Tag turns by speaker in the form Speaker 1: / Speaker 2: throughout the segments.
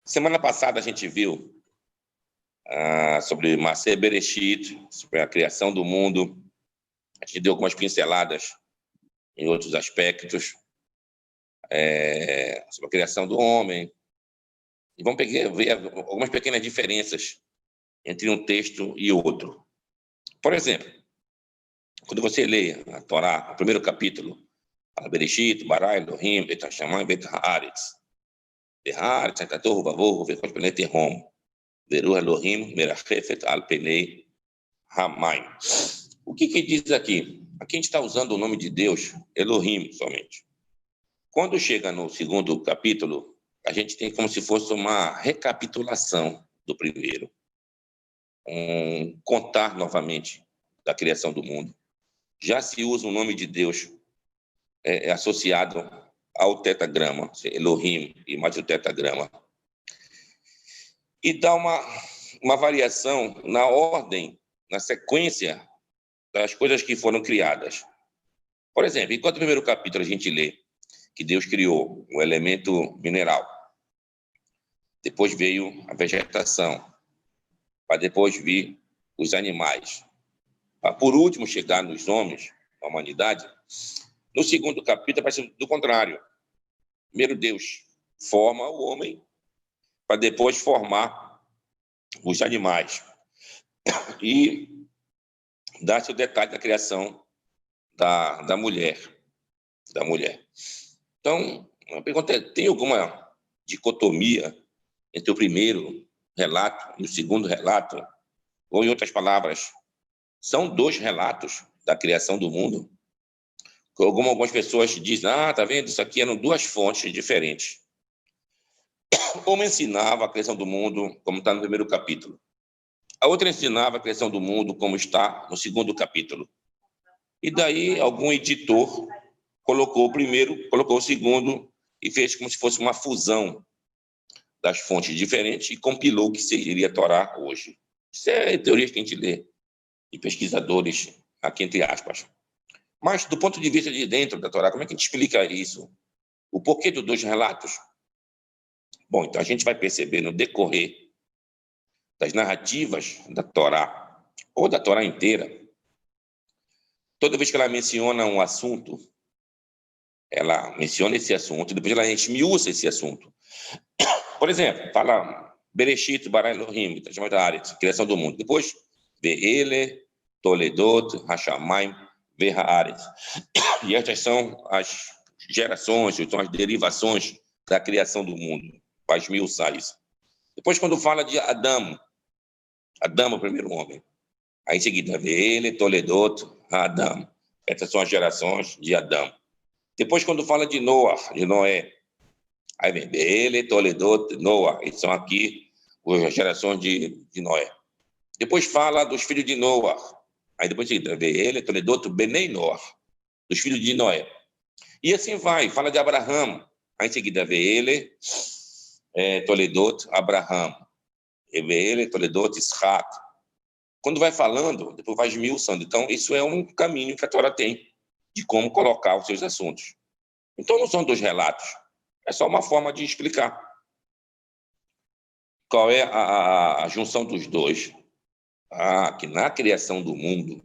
Speaker 1: Semana passada a gente viu sobre Masé Bereshit, sobre a criação do mundo. A gente deu algumas pinceladas em outros aspectos, sobre a criação do homem. E vamos ver algumas pequenas diferenças entre um texto e outro. Por exemplo, quando você lê a Torá, o primeiro capítulo, fala Bereshit, Bara Elohim, Bet HaShamayim, Bet HaAretz. Behaaretz, HaKatohu, Vavohu, Vekot Penei Tehom. Veru Elohim, Merachefet Al Penei Hamayim. O que diz aqui? Aqui a gente está usando o nome de Deus, Elohim, somente. Quando chega no segundo capítulo, a gente tem como se fosse uma recapitulação do primeiro. Contar novamente da criação do mundo. Já se usa o nome de Deus associado ao tetagrama, Elohim e mais o tetagrama. E dá uma variação na ordem, na sequência das coisas que foram criadas. Por exemplo, enquanto no primeiro capítulo a gente lê que Deus criou um elemento mineral, depois veio a vegetação, para depois vir os animais, para por último chegar nos homens, na humanidade. No segundo capítulo vai ser do contrário. Primeiro Deus forma o homem para depois formar os animais. E dá-se o detalhe da criação da mulher. Então, a pergunta é, tem alguma dicotomia entre o primeiro relato e o segundo relato? Ou, em outras palavras, são dois relatos da criação do mundo? Como algumas pessoas dizem, tá vendo? Isso aqui eram duas fontes diferentes. Uma ensinava a criação do mundo, como está no primeiro capítulo. A outra ensinava a criação do mundo, como está no segundo capítulo. E daí, algum editor colocou o primeiro, colocou o segundo e fez como se fosse uma fusão das fontes diferentes e compilou o que seria a Torá hoje. Isso é teoria que a gente lê de pesquisadores, aqui entre aspas. Mas, do ponto de vista de dentro da Torá, como é que a gente explica isso? O porquê dos dois relatos? Bom, então a gente vai perceber no decorrer das narrativas da Torá, ou da Torá inteira, toda vez que ela menciona um assunto, ela menciona esse assunto, depois ela esmiuça esse assunto. Por exemplo, fala Bereshit, Bara Elohim, criação do mundo. Depois, Ve'ele, Toledot, Hashamayim, Ve'haaretz. E estas são as gerações, são as derivações da criação do mundo, para esmiuçar isso. Depois, quando fala de Adão, é o primeiro homem. Aí, em seguida, Ve'ele, Toledot, Adão. Essas são as gerações de Adão. Depois, quando fala de Noé, aí vem Be'ele, Toledot, Noah. Eles são aqui as gerações de Noé. Depois fala dos filhos de Noah. Aí depois seguida, Be'ele, Toledot, Benei Noah, dos filhos de Noé. E assim vai, fala de Abraham. Aí em seguida, Be'ele, Toledot, Abraham. Be'ele, Toledot, Isaac. Quando vai falando, depois vai esmiuçando. Então, isso é um caminho que a Torá tem de como colocar os seus assuntos. Então, não são dois relatos. É só uma forma de explicar. Qual é a junção dos dois? Que na criação do mundo,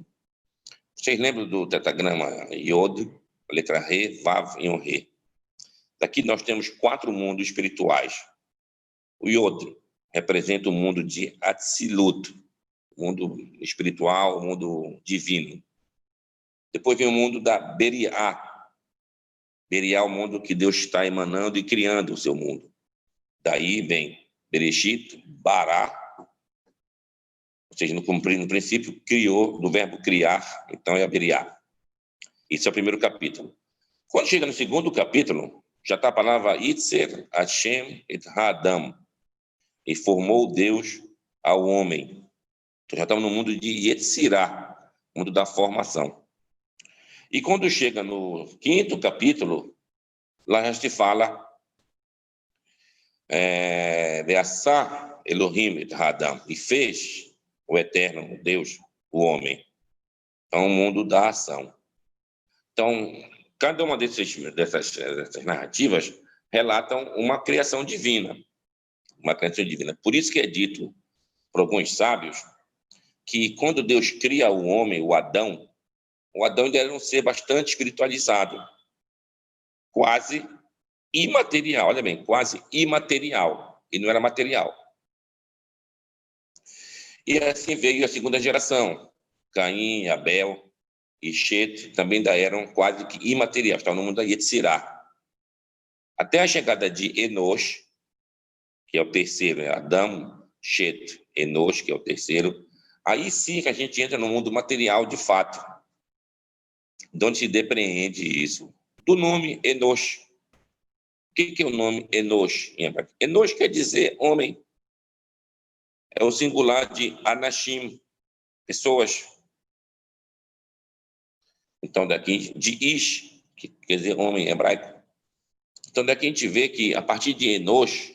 Speaker 1: vocês lembram do tetagrama Yod, a letra Re, Vav e um Re? Daqui nós temos 4 mundos espirituais. O Yod representa o mundo de Atzilut, o mundo espiritual, o mundo divino. Depois vem o mundo da Beriá. Beriá é o mundo que Deus está emanando e criando o seu mundo. Daí vem Bereshit, Bará, ou seja, no princípio, criou, do verbo criar, então é a Beriá. Isso é o primeiro capítulo. Quando chega no segundo capítulo, já está a palavra Itzer, Hashem et Ha'adam, e formou Deus ao homem. Então já estamos no mundo de Yetzirah, mundo da formação. E quando chega no quinto capítulo, lá já se fala Ve'asá Elohim et Ha'adam, e fez o eterno Deus, o homem. Então, o mundo da ação. Então, cada uma dessas narrativas relatam uma criação divina. uma criatura divina. Por isso que é dito por alguns sábios que quando Deus cria o homem, o Adão ainda era um ser bastante espiritualizado, quase imaterial, olha bem, quase imaterial, e não era material. E assim veio a segunda geração, Caim, Abel e Shet, também ainda eram quase que imateriais, estavam no mundo da Yetzirá. Até a chegada de Enosh, que é o terceiro, né? Adão, Shet, Enosh, que é o terceiro, aí sim que a gente entra no mundo material de fato, de onde se depreende isso, do nome Enosh. O que é o nome Enosh em hebraico? Enosh quer dizer homem. É o singular de Anashim, pessoas. Então, daqui, de Ish, que quer dizer homem em hebraico. Então, daqui a gente vê que, a partir de Enosh,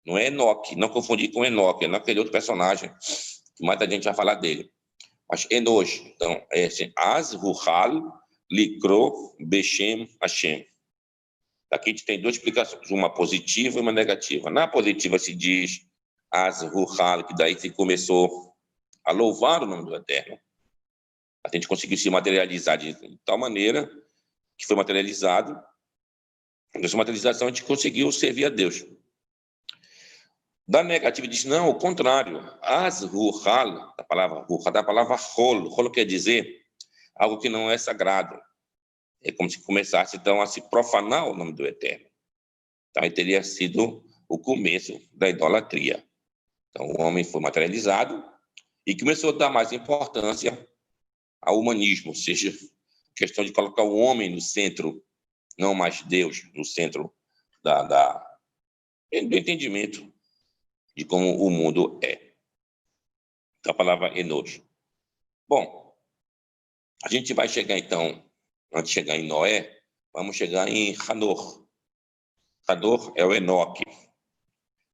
Speaker 1: não é Enoque, não confundir com Enoque, Enoque é aquele outro personagem, que mais a gente vai falar dele. Mas Enosh, então, é assim, Az-Ruhal, Likro, Beshem, Hashem. Aqui a gente tem duas explicações, uma positiva e uma negativa. Na positiva se diz Az-Ruhal, que daí se começou a louvar o nome do Eterno. A gente conseguiu se materializar de tal maneira que foi materializado. Nessa materialização a gente conseguiu servir a Deus. Da negativa diz, não, o contrário. Az-Ruhal, da palavra Hol. Hol quer dizer algo que não é sagrado. É como se começasse, então, a se profanar o nome do Eterno. Então, aí teria sido o começo da idolatria. Então, o homem foi materializado e começou a dar mais importância ao humanismo, ou seja, a questão de colocar o homem no centro, não mais Deus, no centro do entendimento de como o mundo é. A palavra Enosh. Bom, a gente vai chegar, então, antes de chegar em Noé, vamos chegar em Hanor. Hanor é o Enoque.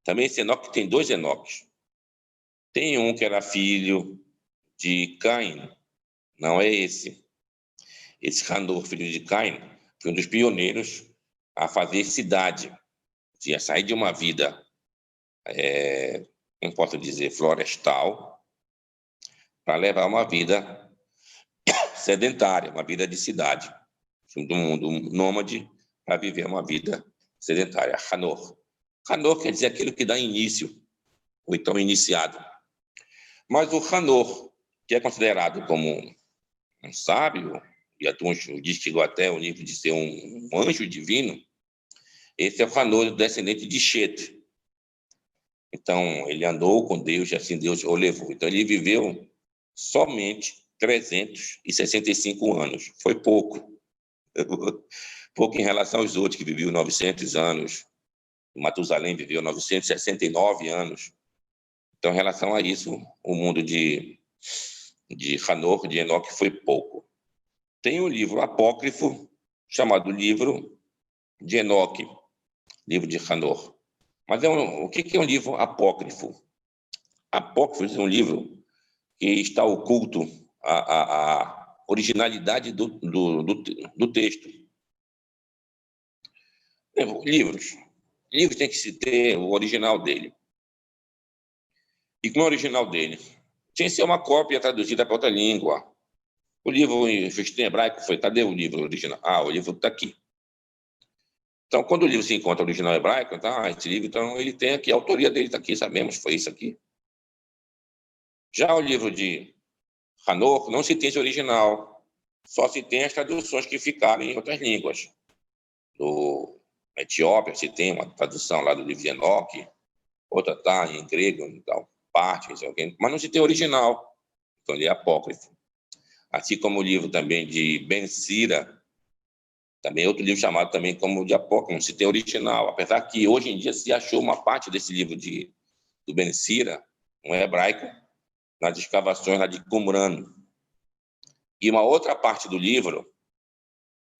Speaker 1: Também esse Enoque tem dois Enoques. Tem um que era filho de Caim, não é esse. Esse Hanor, filho de Caim, foi um dos pioneiros a fazer cidade, a sair de uma vida, não posso dizer, florestal, para levar uma vida sedentária, uma vida de cidade, do mundo nômade, para viver uma vida sedentária. Hanor. Hanor quer dizer aquilo que dá início, ou então iniciado. Mas o Hanor, que é considerado como um sábio, e alguns diz que chegou até o nível de ser um anjo divino, esse é o Hanor, descendente de Shet. Então, ele andou com Deus e assim Deus o levou. Então, ele viveu somente 365 anos. Foi pouco. Pouco em relação aos outros, que viviam 900 anos. Matusalém viveu 969 anos. Então, em relação a isso, o mundo de Hanor, de Enoque, foi pouco. Tem um livro apócrifo chamado Livro de Enoque, livro de Hanor. Mas o que é um livro apócrifo? Apócrifo é um livro que está oculto a originalidade do texto. Livros tem que se ter o original dele. E como é o original dele? Tinha que ser uma cópia traduzida para outra língua. O livro em hebraico foi, cadê o livro original? Ah, o livro está aqui. Então, quando o livro se encontra original hebraico, então, esse livro, então, ele tem aqui, a autoria dele está aqui, sabemos, foi isso aqui. Já o livro de Hanor não se tem esse original, só se tem as traduções que ficaram em outras línguas. Do Etiópia se tem uma tradução lá do livro de Enoque, outra está em grego, então, parte, mas não se tem original, então ele é apócrifo. Assim como o livro também de Ben Sira, também outro livro chamado também como de apócrifo, não se tem original, apesar que hoje em dia se achou uma parte desse livro do Ben Sira, um hebraico, nas escavações lá de Qumran. E uma outra parte do livro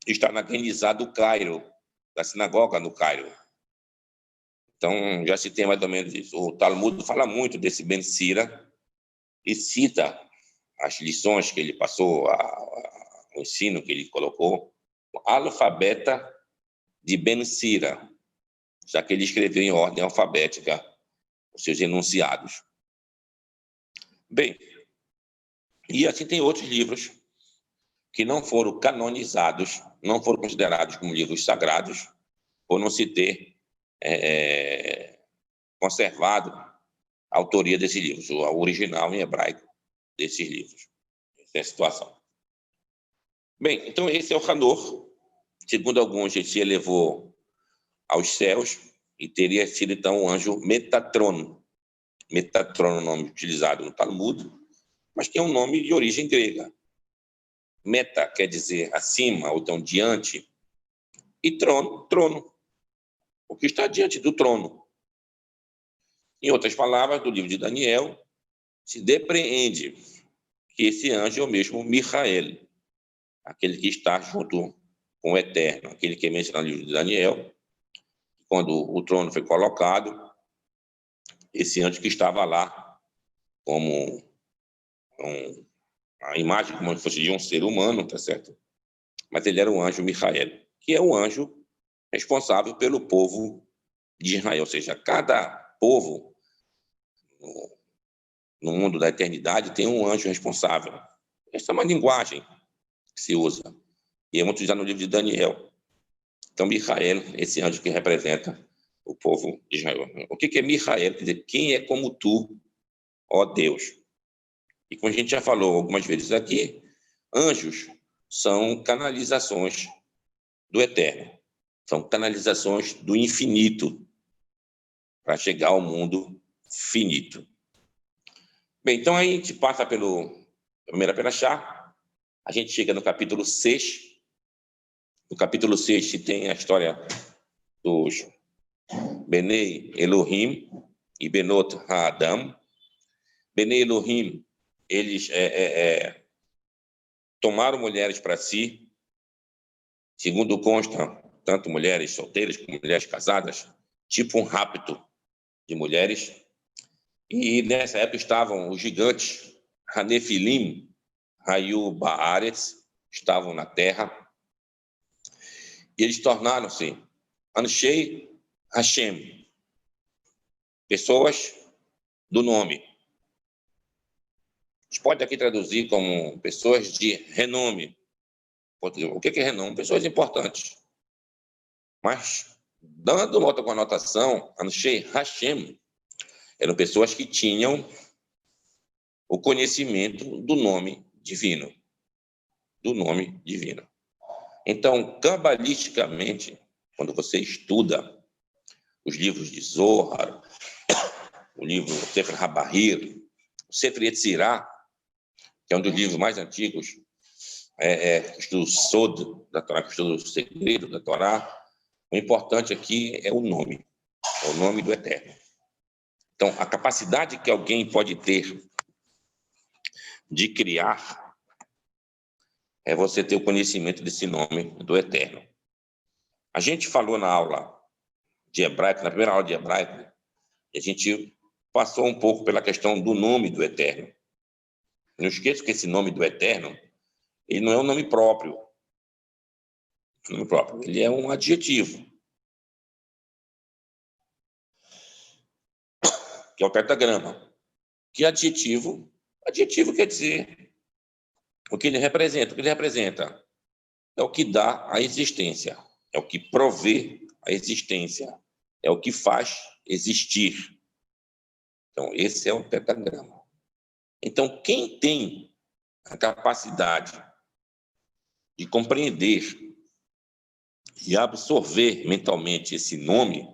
Speaker 1: está na Guenizá do Cairo, da sinagoga no Cairo. Então, já se tem mais ou menos isso. O Talmud fala muito desse Ben Sira e cita as lições que ele passou, o ensino que ele colocou, o alfabeta de Ben Sira, já que ele escreveu em ordem alfabética os seus enunciados. Bem, e assim tem outros livros que não foram canonizados, não foram considerados como livros sagrados, por não se ter conservado a autoria desses livros, o original em hebraico desses livros. Essa é a situação. Bem, então esse é o Hanor. Segundo alguns, ele se elevou aos céus e teria sido, então, o anjo Metatron. Metatron é o nome utilizado no Talmud, mas que é um nome de origem grega. Meta quer dizer acima, ou então diante, e trono, trono. O que está diante do trono. Em outras palavras, do livro de Daniel, se depreende que esse anjo é o mesmo Michael, aquele que está junto com o Eterno, aquele que é mencionado no livro de Daniel, quando o trono foi colocado, esse anjo que estava lá como a imagem como se fosse de um ser humano, tá certo? Mas ele era o anjo Michael, que é o anjo responsável pelo povo de Israel, ou seja, cada povo no mundo da eternidade tem um anjo responsável. Essa é uma linguagem que se usa, e é muito usada no livro de Daniel. Então, Michael, esse anjo que representa o povo de Israel. O que é Michael? Quer dizer, quem é como tu, ó Deus? E como a gente já falou algumas vezes aqui, anjos são canalizações do eterno, são canalizações do infinito para chegar ao mundo finito. Bem, então aí a gente passa pela primeira perashá, a gente chega no capítulo 6. No capítulo 6 se tem a história dos Benei Elohim e Benot Ha'adam. Benei Elohim, eles tomaram mulheres para si, segundo consta, tanto mulheres solteiras como mulheres casadas, tipo um rapto de mulheres. E nessa época estavam os gigantes, Hanefilim, Hayu Baaretz, estavam na terra, e eles tornaram-se Anshei Hashem, pessoas do nome. A gente pode aqui traduzir como pessoas de renome. O que é renome? Pessoas importantes. Mas, dando uma outra conotação, Anshei Hashem, eram pessoas que tinham o conhecimento do nome divino. Do nome divino. Então, cabalisticamente, quando você estuda os livros de Zohar, o livro Sefer HaBahir, o Sefer Yetzirah, que é um dos livros mais antigos, que estuda o Sod da Torá, que estuda o segredo da Torá, o importante aqui é o nome do Eterno. Então, a capacidade que alguém pode ter de criar é você ter o conhecimento desse nome do Eterno. A gente falou na aula de hebraico, na primeira aula de hebraico, a gente passou um pouco pela questão do nome do Eterno. Não esqueça que esse nome do Eterno, ele não é um nome próprio. Ele é um adjetivo, que é o tetragrama. Que adjetivo? Adjetivo quer dizer o que ele representa. O que ele representa é o que dá a existência, é o que provê a existência, é o que faz existir. Então, esse é o tetragrama. Então, quem tem a capacidade de compreender e absorver mentalmente esse nome,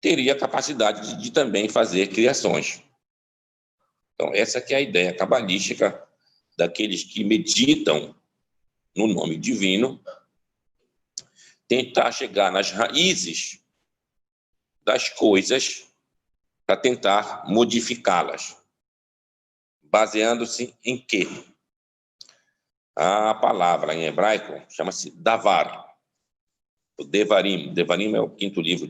Speaker 1: teria a capacidade de também fazer criações. Então, essa que é a ideia cabalística daqueles que meditam no nome divino, tentar chegar nas raízes das coisas para tentar modificá-las. Baseando-se em quê? A palavra em hebraico chama-se davar, o Devarim. Devarim é o quinto livro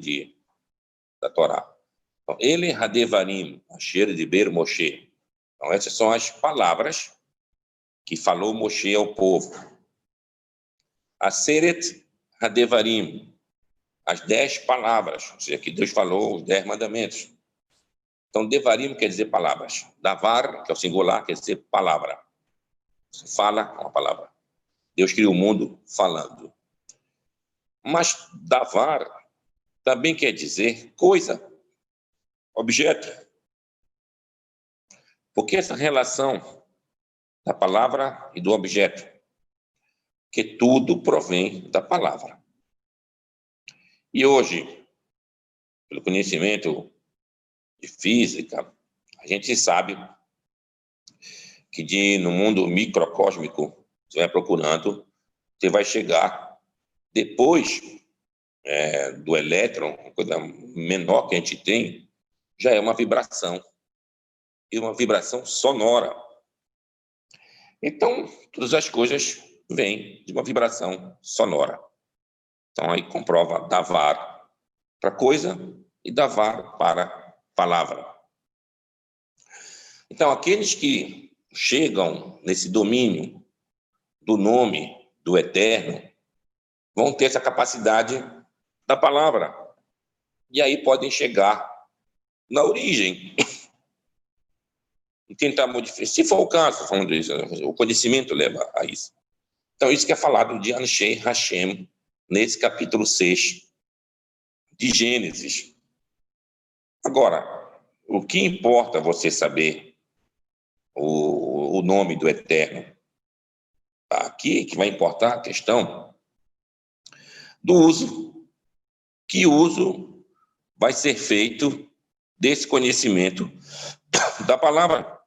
Speaker 1: da Torá. Então, ele, Hadevarim, Asher Diber Moshe. Então, essas são as palavras que falou Moshe ao povo. Aseret Hadevarim, as 10 palavras, ou seja, que Deus falou, os 10 mandamentos. Então, devarim quer dizer palavras. Davar, que é o singular, quer dizer palavra. Você fala uma palavra. Deus criou o mundo falando. Mas davar também quer dizer coisa, objeto. Porque essa relação da palavra e do objeto, que tudo provém da palavra. E hoje, pelo conhecimento de física, a gente sabe que no mundo microcósmico, você vai procurando, você vai chegar depois do elétron, uma coisa menor que a gente tem, já é uma vibração, e uma vibração sonora. Então, todas as coisas vêm de uma vibração sonora. Então, aí comprova davar para coisa e davar para palavra. Então, aqueles que chegam nesse domínio do nome do Eterno vão ter essa capacidade da palavra. E aí podem chegar na origem e tentar modificar. Se for o caso, o conhecimento leva a isso. Então, isso que é falado de Anshei Hashem, nesse capítulo 6 de Gênesis. Agora, o que importa você saber o nome do Eterno? Aqui que vai importar a questão do uso. Que uso vai ser feito desse conhecimento da palavra?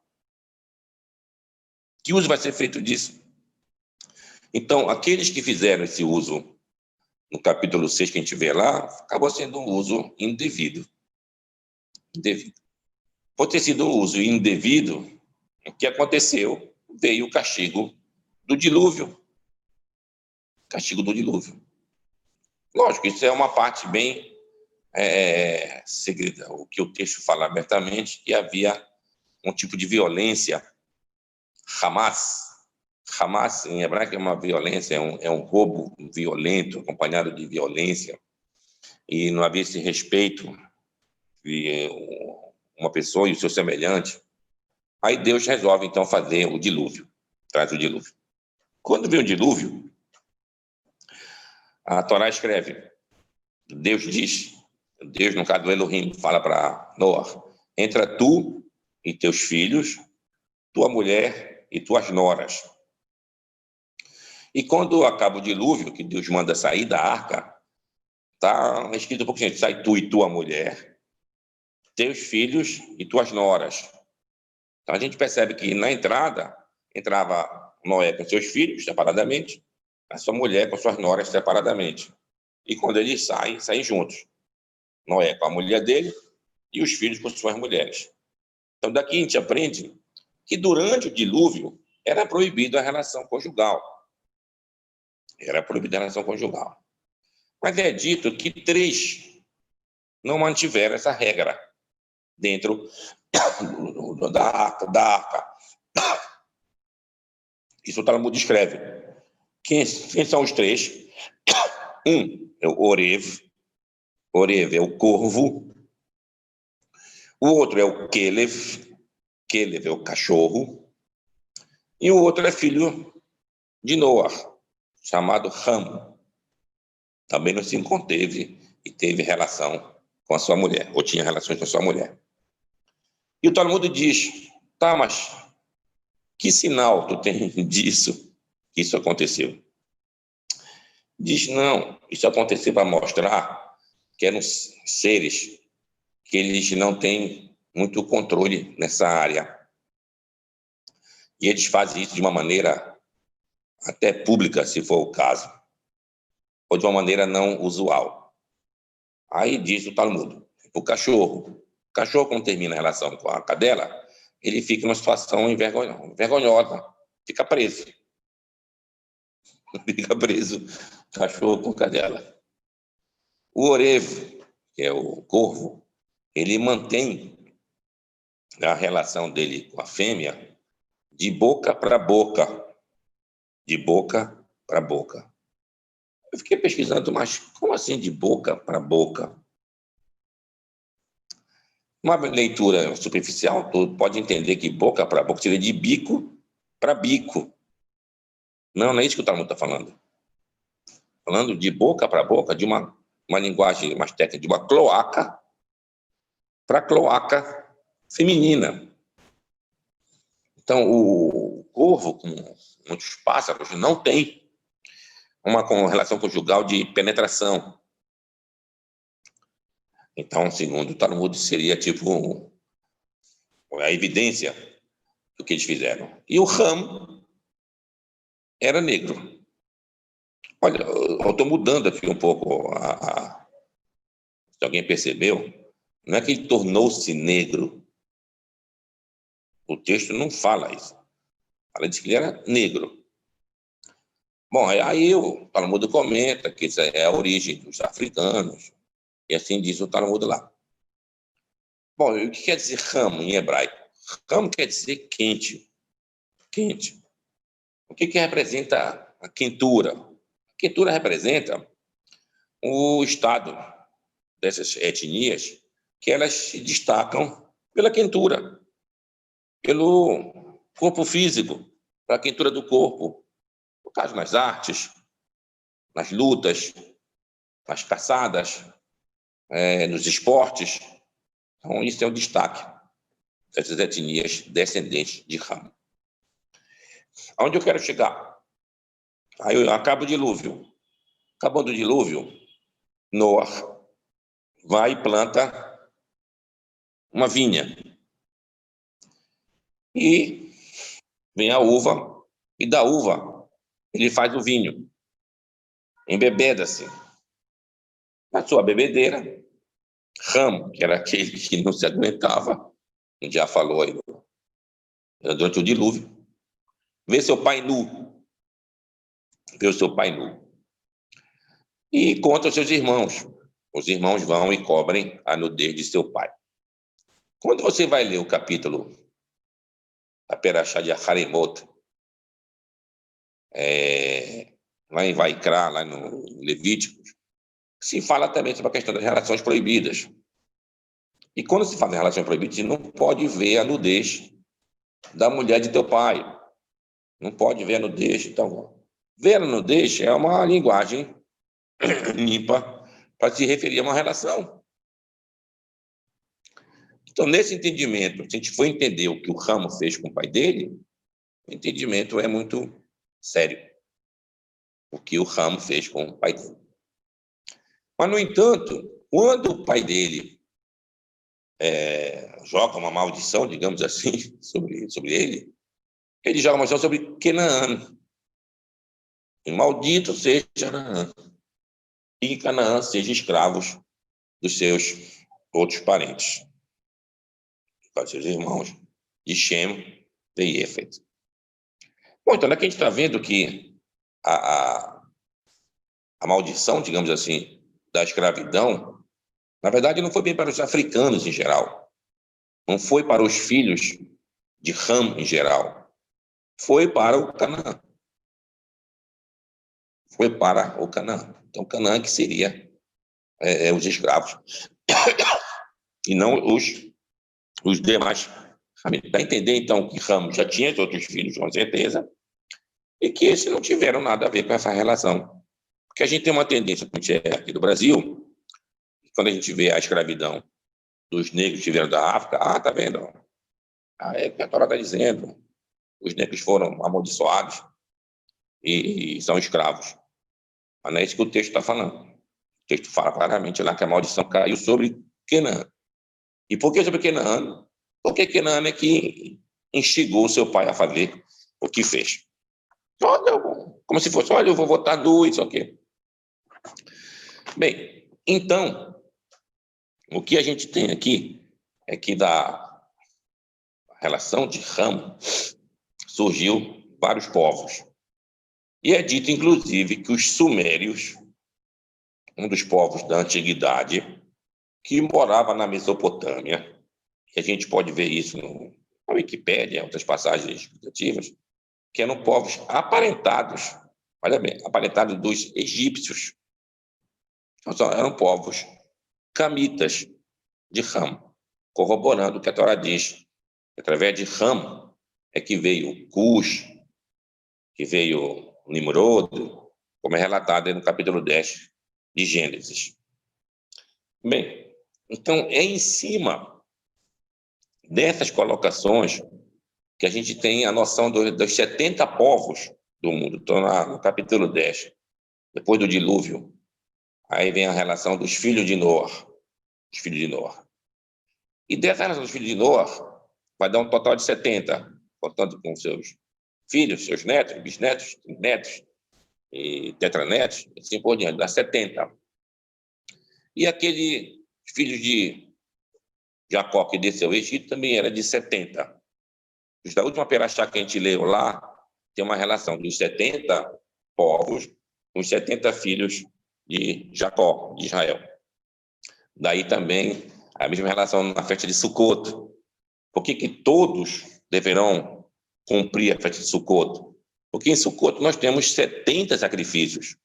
Speaker 1: Que uso vai ser feito disso? Então, aqueles que fizeram esse uso no capítulo 6 que a gente vê lá, acabou sendo um uso indevido. Por ter sido um uso indevido, o que aconteceu? Veio o castigo do dilúvio. Castigo do dilúvio. Lógico, isso é uma parte bem segreda. O que o texto fala abertamente, que havia um tipo de violência, Hamas. Hamas, em hebraico, é uma violência, é um roubo violento, acompanhado de violência, e não havia esse respeito de uma pessoa e o seu semelhante. Aí Deus resolve, então, fazer o dilúvio, traz o dilúvio. Quando vem o dilúvio, a Torá escreve, Deus diz, Deus, no caso do Elohim, fala para Noé, entra tu e teus filhos, tua mulher e tuas noras. E quando acaba o dilúvio, que Deus manda sair da arca, está escrito um pouquinho, sai tu e tua mulher, teus filhos e tuas noras. Então a gente percebe que na entrada, entrava Noé com seus filhos, separadamente, a sua mulher com suas noras, separadamente. E quando eles saem juntos. Noé com a mulher dele e os filhos com suas mulheres. Então daqui a gente aprende que durante o dilúvio era proibida a relação conjugal. Era proibida a relação conjugal. Mas é dito que 3 não mantiveram essa regra dentro da arca. Isso o Talmud descreve. Quem são os 3? Um é o Orev. Orev é o corvo. O outro é o Kelev. Kelev é o cachorro. E o outro é filho de Noah, chamado Ham. Também não se conteve e teve relação com a sua mulher, ou tinha relações com a sua mulher. E o Talmud diz, tá, mas que sinal tu tem disso, que isso aconteceu? Diz, não, isso aconteceu para mostrar que eram seres que eles não têm muito controle nessa área. E eles fazem isso de uma maneira até pública, se for o caso, ou de uma maneira não usual. Aí diz o Talmud, o cachorro, quando termina a relação com a cadela, ele fica numa situação vergonhosa, fica preso. Fica preso, cachorro com cadela. O orevo, que é o corvo, ele mantém a relação dele com a fêmea de boca para boca. De boca para boca. Eu fiquei pesquisando, mas como assim de boca para boca? Uma leitura superficial, tu pode entender que boca para boca seria de bico para bico. Não é isso que o Talmud está falando. Falando de boca para boca, de uma linguagem mais técnica, de uma cloaca para cloaca feminina. Então, o corvo, como muitos pássaros, não tem uma relação conjugal de penetração. Então, segundo o Talmud, seria tipo a evidência do que eles fizeram. E o Ham era negro. Olha, eu estou mudando aqui um pouco. Se alguém percebeu, não é que ele tornou-se negro. O texto não fala isso. Fala diz que ele era negro. Bom, aí o Talmud comenta que isso é a origem dos africanos, e assim diz o Talmud lá. Bom, o que quer dizer Ham em hebraico? Ham quer dizer quente. Quente. O que representa a quentura? A quentura representa o estado dessas etnias que elas se destacam pela quentura, pelo corpo físico, pela quentura do corpo. No caso, nas artes, nas lutas, nas caçadas, nos esportes. Então, isso é o destaque dessas etnias descendentes de Ham. Aonde eu quero chegar? Aí acaba o dilúvio. Acabando o dilúvio, Noah vai e planta uma vinha. E vem a uva, e da uva ele faz o vinho. Embebeda-se. Na sua bebedeira, Ham, que era aquele que não se aguentava, já falou aí durante o dilúvio, vê seu pai nu. Vê o seu pai nu. E conta aos seus irmãos. Os irmãos vão e cobrem a nudez de seu pai. Quando você vai ler o capítulo a Perashá de Haremot, lá em Vaikra, lá no Levítico, se fala também sobre a questão das relações proibidas. E quando se fala em relações proibidas, você não pode ver a nudez da mulher de teu pai. Não pode ver a nudez. Então, ver a nudez é uma linguagem limpa para se referir a uma relação. Então, nesse entendimento, se a gente for entender o que o Ramo fez com o pai dele, o entendimento é muito sério. O que o Ramo fez com o pai dele. Mas, no entanto, quando o pai dele joga uma maldição, digamos assim, sobre ele joga uma maldição sobre Canaã. E maldito seja Canaã. E Canaã seja escravos dos seus outros parentes, dos seus irmãos, de Shem e Efet. Bom, então aqui a gente está vendo que a maldição, digamos assim, da escravidão, na verdade, não foi bem para os africanos em geral, não foi para os filhos de Ham em geral, foi para o Canaã. Foi para o Canaã. Então, Canaã que seria os escravos, e não os demais. Para entender, então, que Ramos já tinha outros filhos, com certeza, e que esses não tiveram nada a ver com essa relação. Porque a gente tem uma tendência, como a gente é aqui do Brasil, quando a gente vê a escravidão dos negros que vieram da África, tá vendo? É o que a Torá está dizendo. Os negros foram amaldiçoados e são escravos. Mas não é isso que o texto está falando. O texto fala claramente lá que a maldição caiu sobre Canaã. E por que sobre Canaã? Porque Canaã é que instigou seu pai a fazer o que fez. Olha, como se fosse, olha, eu vou votar nu, isso aqui. Bem, então, o que a gente tem aqui é que da relação de Ham surgiu vários povos. E é dito, inclusive, que os sumérios, um dos povos da antiguidade, que morava na Mesopotâmia, que a gente pode ver isso na Wikipédia, em outras passagens explicativas, que eram povos aparentados, olha bem, aparentados dos egípcios. Então, eram povos camitas de Ham. corroborando o que a Torá diz. Através de Ram é que veio Cush, que veio Nimrod, como é relatado aí no capítulo 10 de Gênesis. Bem, então é em cima dessas colocações que a gente tem a noção dos 70 povos do mundo. Estou no capítulo 10, depois do dilúvio. Aí vem a relação dos filhos de Noé. Os filhos de Noé. E dessa relação dos filhos de Noé, vai dar um total de 70, portanto, com seus filhos, seus netos, bisnetos, netos e tetranetos, assim por diante, dá 70. E aquele filho de Jacó que desceu ao Egito também era de 70. Da última perachá que a gente leu lá, tem uma relação dos 70 povos com os 70 filhos de Jacó, de Israel. Daí também a mesma relação na festa de Sucoto. Por que todos deverão cumprir a festa de Sucoto? Porque em Sucoto nós temos 70 sacrifícios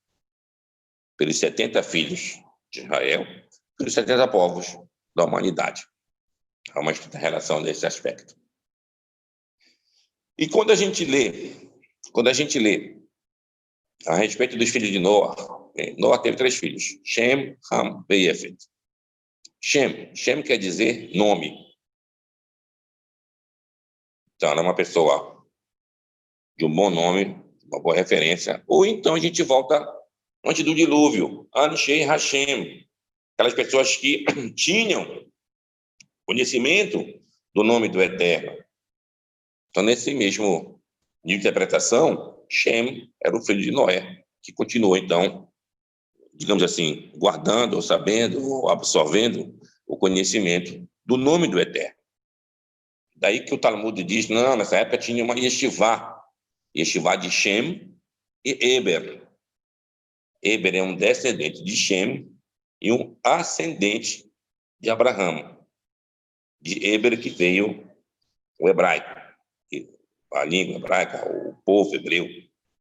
Speaker 1: pelos 70 filhos de Israel, pelos 70 povos da humanidade. Há uma estreita relação nesse aspecto. E quando a gente lê a respeito dos filhos de Noé, Noé teve 3 filhos, Shem, Ham e Yefet. Shem quer dizer nome. Então, ela é uma pessoa de um bom nome, uma boa referência. Ou então a gente volta antes do dilúvio, Anshei Hashem, aquelas pessoas que tinham conhecimento do nome do Eterno. Então, nesse mesmo nível de interpretação, Shem era o filho de Noé, que continuou, então, digamos assim, guardando, ou sabendo, ou absorvendo o conhecimento do nome do Eterno. Daí que o Talmud diz, não, nessa época tinha uma yeshivá de Shem e Eber. Eber é um descendente de Shem e um ascendente de Abraão. De Eber que veio o hebraico, a língua hebraica, o povo hebreu,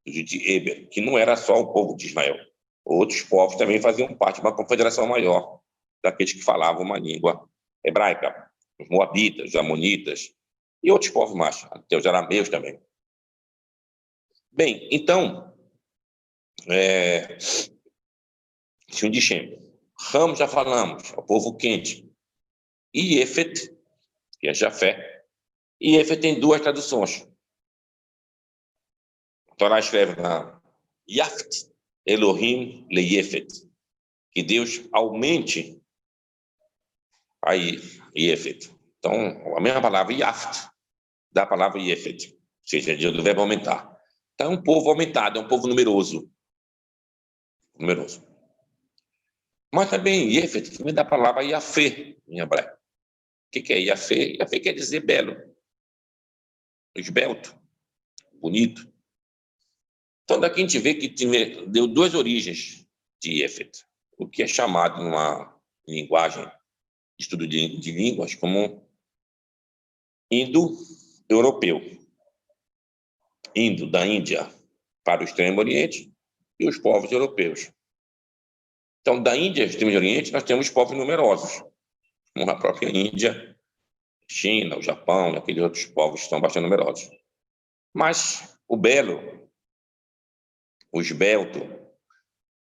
Speaker 1: de Eber, que não era só o povo de Israel. Outros povos também faziam parte de uma confederação maior daqueles que falavam uma língua hebraica, os moabitas, os amonitas e outros povos mais, até os arameus também. Bem, então, filho de Shem. Ram, já falamos, é o povo quente. E Yefet, que é Jafé. E Yefet tem 2 traduções. A Torá escreve na Yaft Elohim le Yefet, que Deus aumente a Yefet. Então, a mesma palavra Yaft, da palavra Yefet, ou seja, do verbo aumentar. Então, é um povo aumentado, é um povo numeroso. Mas também Yefet vem da palavra Yafé, em hebraico. O que é Yafé? Yafé quer dizer belo, esbelto, bonito. Então, daqui a gente vê que deu 2 origens de Yefet, o que é chamado numa linguagem, estudo de línguas, como indo-europeu. Indo da Índia para o Extremo Oriente e os povos europeus. Então, da Índia e Extremo Oriente, nós temos povos numerosos, como a própria Índia, China, o Japão, aqueles outros povos que são bastante numerosos. Mas o belo, o esbelto,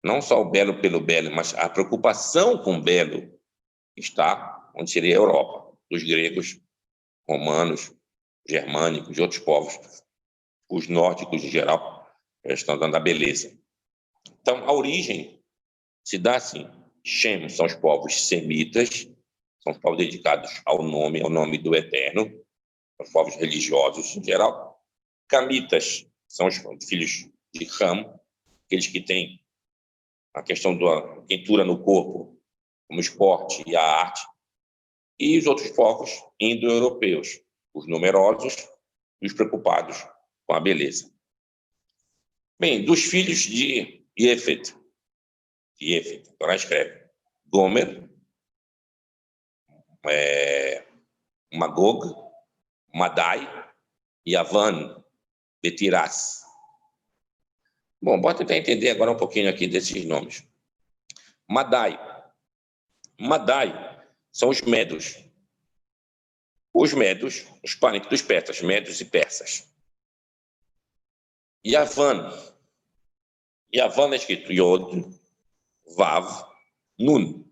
Speaker 1: não só o belo pelo belo, mas a preocupação com o belo está onde seria a Europa, dos gregos, romanos, germânicos e outros povos, os nórdicos em geral, estão dando a beleza. Então, a origem se dá assim. Shem são os povos semitas, são os povos dedicados ao nome do Eterno, os povos religiosos em geral. Camitas são os filhos de Ram, aqueles que têm a questão da pintura no corpo, como esporte e a arte. E os outros povos indo-europeus, os numerosos e os preocupados com a beleza. Bem, dos filhos de Yefet, agora escreve Gomer, Magog, Madai e Avan, Betiras. Bom, bora tentar entender agora um pouquinho aqui desses nomes. Madai são os medos. os médios, os parentes dos persas, médios e persas. Yavan. Yavan é escrito Yod, Vav, Nun.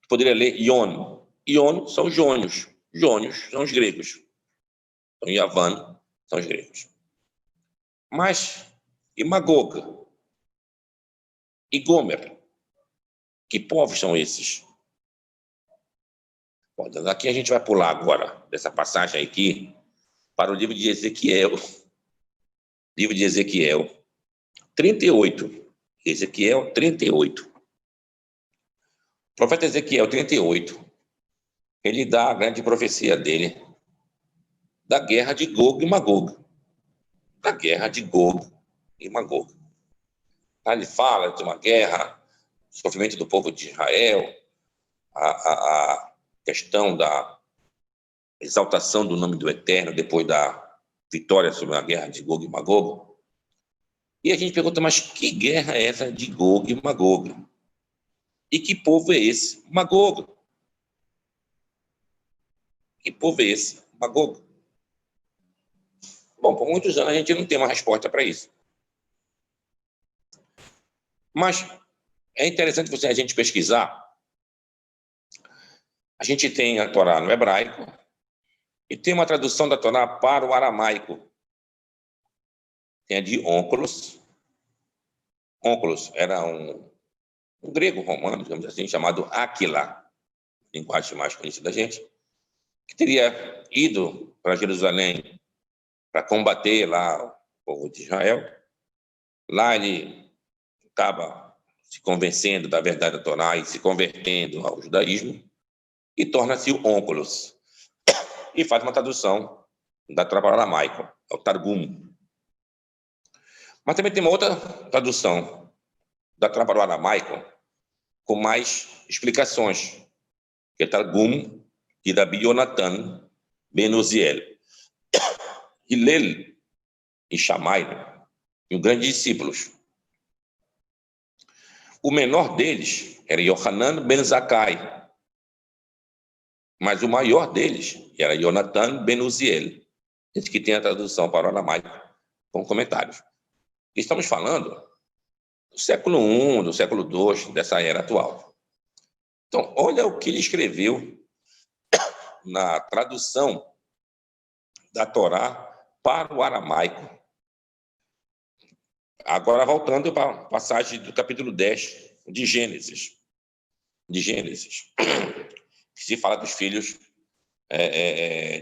Speaker 1: Poderia ler Ion. Ion são os jônios. Jônios são os gregos. Então, Yavan são os gregos. Mas, e Magog? E Gomer? Que povos são esses? Bom, aqui a gente vai pular agora, dessa passagem aqui, para o livro de Ezequiel. Livro de Ezequiel 38. Ezequiel 38. O profeta Ezequiel 38, ele dá a grande profecia dele da guerra de Gog e Magog. Da guerra de Gog e Magog. Ele fala de uma guerra, sofrimento do povo de Israel, a questão da exaltação do nome do Eterno depois da vitória sobre a guerra de Gog e Magog. E a gente pergunta, mas que guerra é essa de Gog e Magog? E que povo é esse? Magog. Que povo é esse? Magog. Bom, por muitos anos a gente não tem uma resposta para isso. Mas é interessante a gente pesquisar. A gente tem a Torá no hebraico e tem uma tradução da Torá para o aramaico. Tem a de Onkelos. Onkelos era um grego romano, digamos assim, chamado Áquila, linguagem mais conhecida da gente, que teria ido para Jerusalém para combater lá o povo de Israel. Lá ele acaba se convencendo da verdade da Torá e se convertendo ao judaísmo e torna-se o Onkelos. E faz uma tradução da Torá para o aramaico, é o Targum. Mas também tem uma outra tradução da Torá para o aramaico com mais explicações, que é Targum de Rabi Yonatan ben Uziel. Hillel e Shammai, e grandes discípulos. O menor deles era Yohanan ben Zakkai, mas o maior deles era Yonatan ben Uziel, esse que tem a tradução para o aramaico, com comentários. Estamos falando do século I, do século II, dessa era atual. Então, olha o que ele escreveu na tradução da Torá para o aramaico. Agora, voltando para a passagem do capítulo 10 de Gênesis. Que se fala dos filhos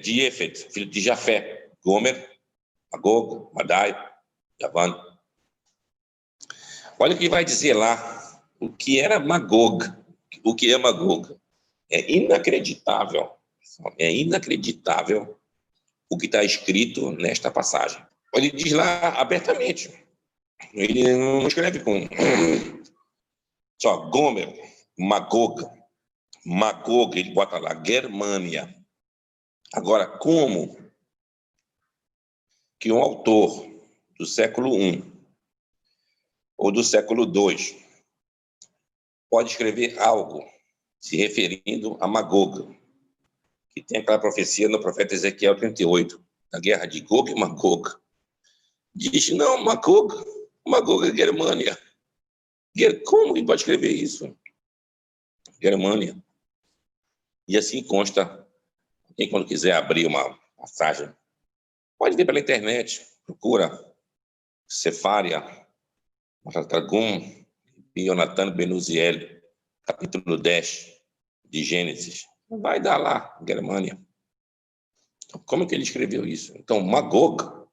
Speaker 1: de Efet, filho de Jafé, Gomer, Magog, Madai, Yavan. Olha o que vai dizer lá, o que era Magog, o que é Magog. É inacreditável o que está escrito nesta passagem. Ele diz lá abertamente, ele não escreve com só Gomer, Magog, ele bota lá Germânia. Agora, como que um autor do século I ou do século II pode escrever algo se referindo a Magog, que tem aquela profecia no profeta Ezequiel 38, da guerra de Gog e Magog? Diz, não, Magog é Germânia. Como ele pode escrever isso? Germânia. E assim consta, quem quando quiser abrir uma passagem, pode ver pela internet, procura Sefaria, Targum, Yonatan ben Uziel, capítulo 10 de Gênesis. Vai dar lá, Germânia. Então, como que ele escreveu isso? Então, Magog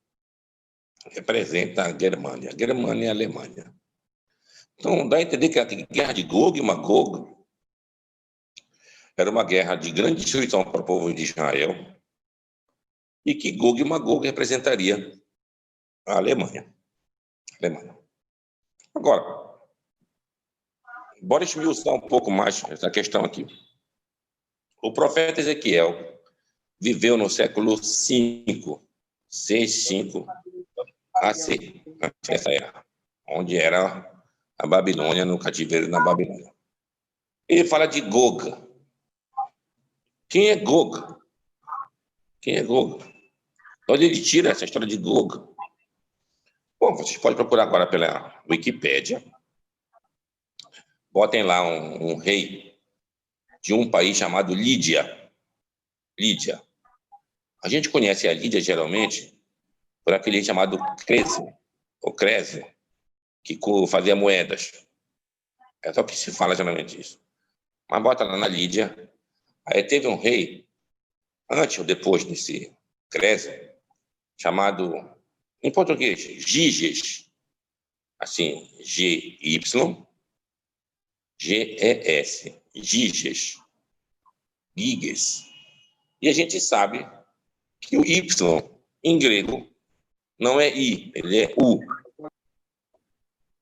Speaker 1: representa a Germânia. Germânia é a Alemanha. Então, dá a entender que a guerra de Gog e Magog era uma guerra de grande destruição para o povo de Israel e que Gog e Magog representaria a Alemanha. Agora, bora esmiuçar um pouco mais essa questão aqui. O profeta Ezequiel viveu no século V, 6-5 AC, essa era, onde era a Babilônia, no cativeiro na Babilônia. Ele fala de Gog. Quem é Gog? Quem é Gog? Onde ele tira essa história de Gog? Bom, vocês podem procurar agora pela Wikipédia. Botem lá um rei de um país chamado Lídia. Lídia. A gente conhece a Lídia, geralmente, por aquele chamado Crésio, ou Crésio, que fazia moedas. É só que se fala geralmente isso. Mas bota lá na Lídia. Aí teve um rei, antes ou depois desse Crésio, chamado, em português, Giges. Assim, G-Y-G-E-S. Giges. Giges. E a gente sabe que o Y, em grego, não é I, ele é U.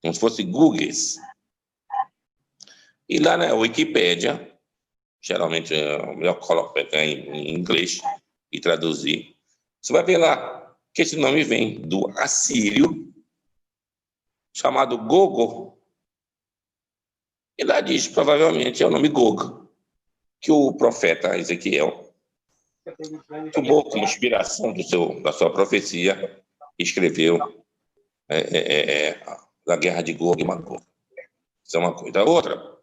Speaker 1: Como se fosse Guges. E lá na Wikipédia, geralmente é melhor colocar em inglês e traduzir, você vai ver lá que esse nome vem do assírio, chamado Gogo. E lá diz, provavelmente, é o nome Gog, que o profeta Ezequiel tomou como inspiração da sua profecia e escreveu da guerra de Gog e Magog. Isso é uma coisa. Outra,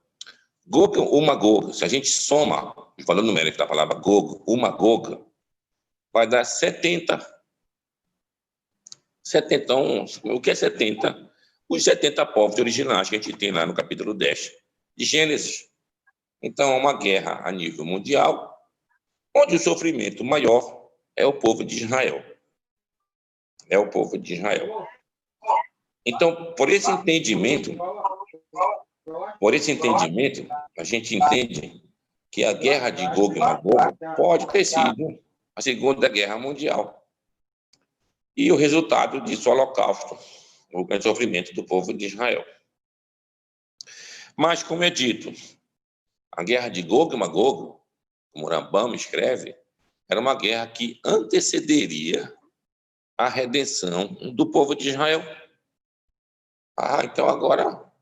Speaker 1: Gog ou Magog, se a gente soma o valor numérico da palavra Gog ou Magog, vai dar 70. 70, o que é 70? Os 70 povos originais que a gente tem lá no capítulo 10 de Gênesis. Então, é uma guerra a nível mundial, onde o sofrimento maior é o povo de Israel. É o povo de Israel. Então, por esse entendimento, a gente entende que a guerra de Gog e Magog pode ter sido a Segunda Guerra Mundial. E o resultado disso, o Holocausto, o grande sofrimento do povo de Israel. Mas, como é dito, a guerra de Gog e Magog, como Rambam escreve, era uma guerra que antecederia a redenção do povo de Israel. Então agora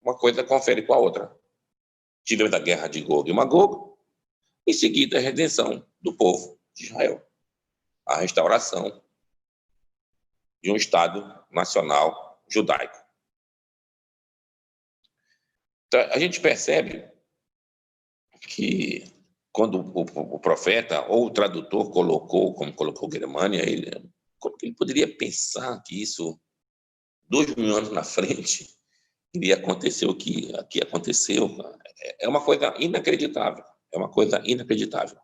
Speaker 1: uma coisa confere com a outra. Tivemos a guerra de Gog e Magog, em seguida a redenção do povo de Israel. A restauração de um Estado nacional judaico. Então, a gente percebe que quando o profeta ou o tradutor colocou, como colocou Germânia, como que ele poderia pensar que isso, 2000 anos na frente, iria acontecer o que aqui aconteceu? É uma coisa inacreditável. É uma coisa inacreditável.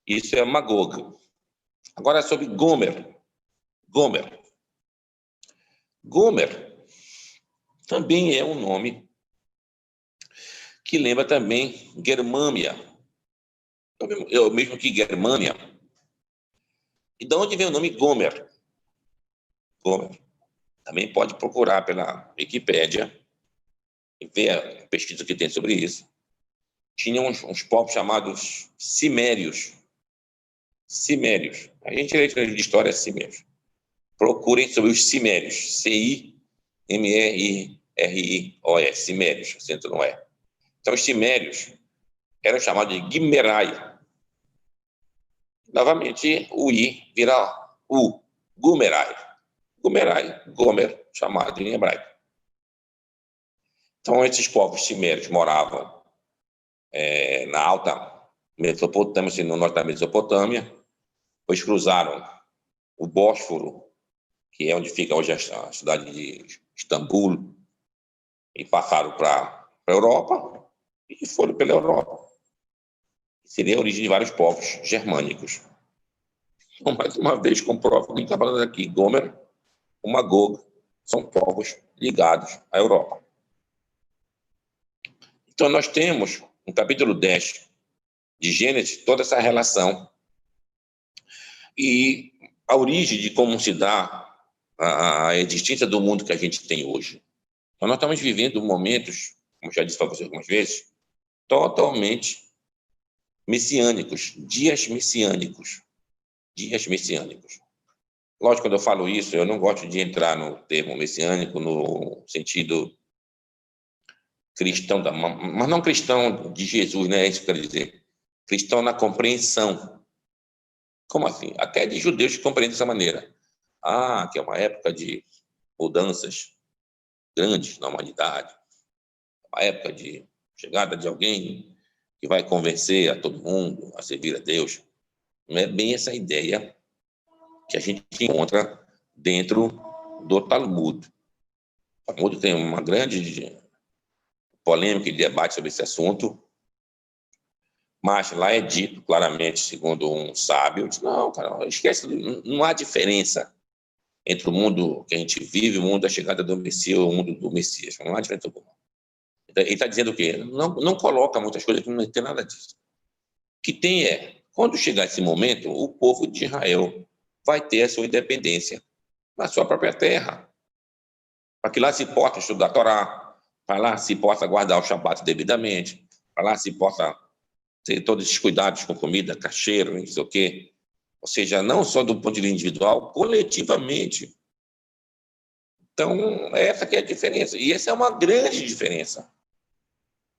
Speaker 1: Isso é Magog. Agora, sobre Gomer. Gomer também é um nome que lembra também Germânia. É o mesmo que Germânia. E de onde vem o nome Gomer? Gomer. Também pode procurar pela Wikipédia e ver a pesquisa que tem sobre isso. Tinham uns povos chamados Cimérios. Cimérios. A gente lê de história Cimérios. Procurem sobre os Cimérios. C-I-M-E-R-I-O-S. Cimérios. Acento não é. Então, os Cimérios eram chamados de Gimerai. Novamente, o I vira U. Gumerai. Gomer, chamado em hebraico. Então, esses povos cimérios moravam na alta Mesopotâmia, no norte da Mesopotâmia, depois cruzaram o Bósforo, que é onde fica hoje a cidade de Istambul, e passaram para a Europa e foram pela Europa. Seria a origem de vários povos germânicos. Então, mais uma vez, comprova o que está falando aqui. Gomer, o Magog, são povos ligados à Europa. Então, nós temos, no capítulo 10 de Gênesis, toda essa relação e a origem de como se dá a existência do mundo que a gente tem hoje. Então, nós estamos vivendo momentos, como já disse para você algumas vezes, totalmente messiânicos, dias messiânicos. Lógico, quando eu falo isso, eu não gosto de entrar no termo messiânico no sentido cristão, mas não cristão de Jesus, né? É isso que eu quero dizer. Cristão na compreensão Como assim? Até de judeus que compreendem dessa maneira. Ah, que é uma época de mudanças grandes na humanidade, uma época de chegada de alguém que vai convencer a todo mundo a servir a Deus. Não é bem essa ideia que a gente encontra dentro do Talmud. O Talmud tem uma grande polêmica e debate sobre esse assunto, mas lá é dito claramente, segundo um sábio, não, cara, esquece, não há diferença entre o mundo que a gente vive, o mundo da chegada do Messias e o mundo do Messias. Não há diferença alguma. Ele está dizendo o quê? Não coloca muitas coisas que não tem nada disso. O que tem é, quando chegar esse momento, o povo de Israel vai ter a sua independência na sua própria terra, para que lá se possa estudar a Torá, para lá se possa guardar o Shabat devidamente, para lá se possa ter todos esses cuidados com comida, cacheiro, não sei o quê. Ou seja, não só do ponto de vista individual, coletivamente. Então, essa que é a diferença. E essa é uma grande diferença.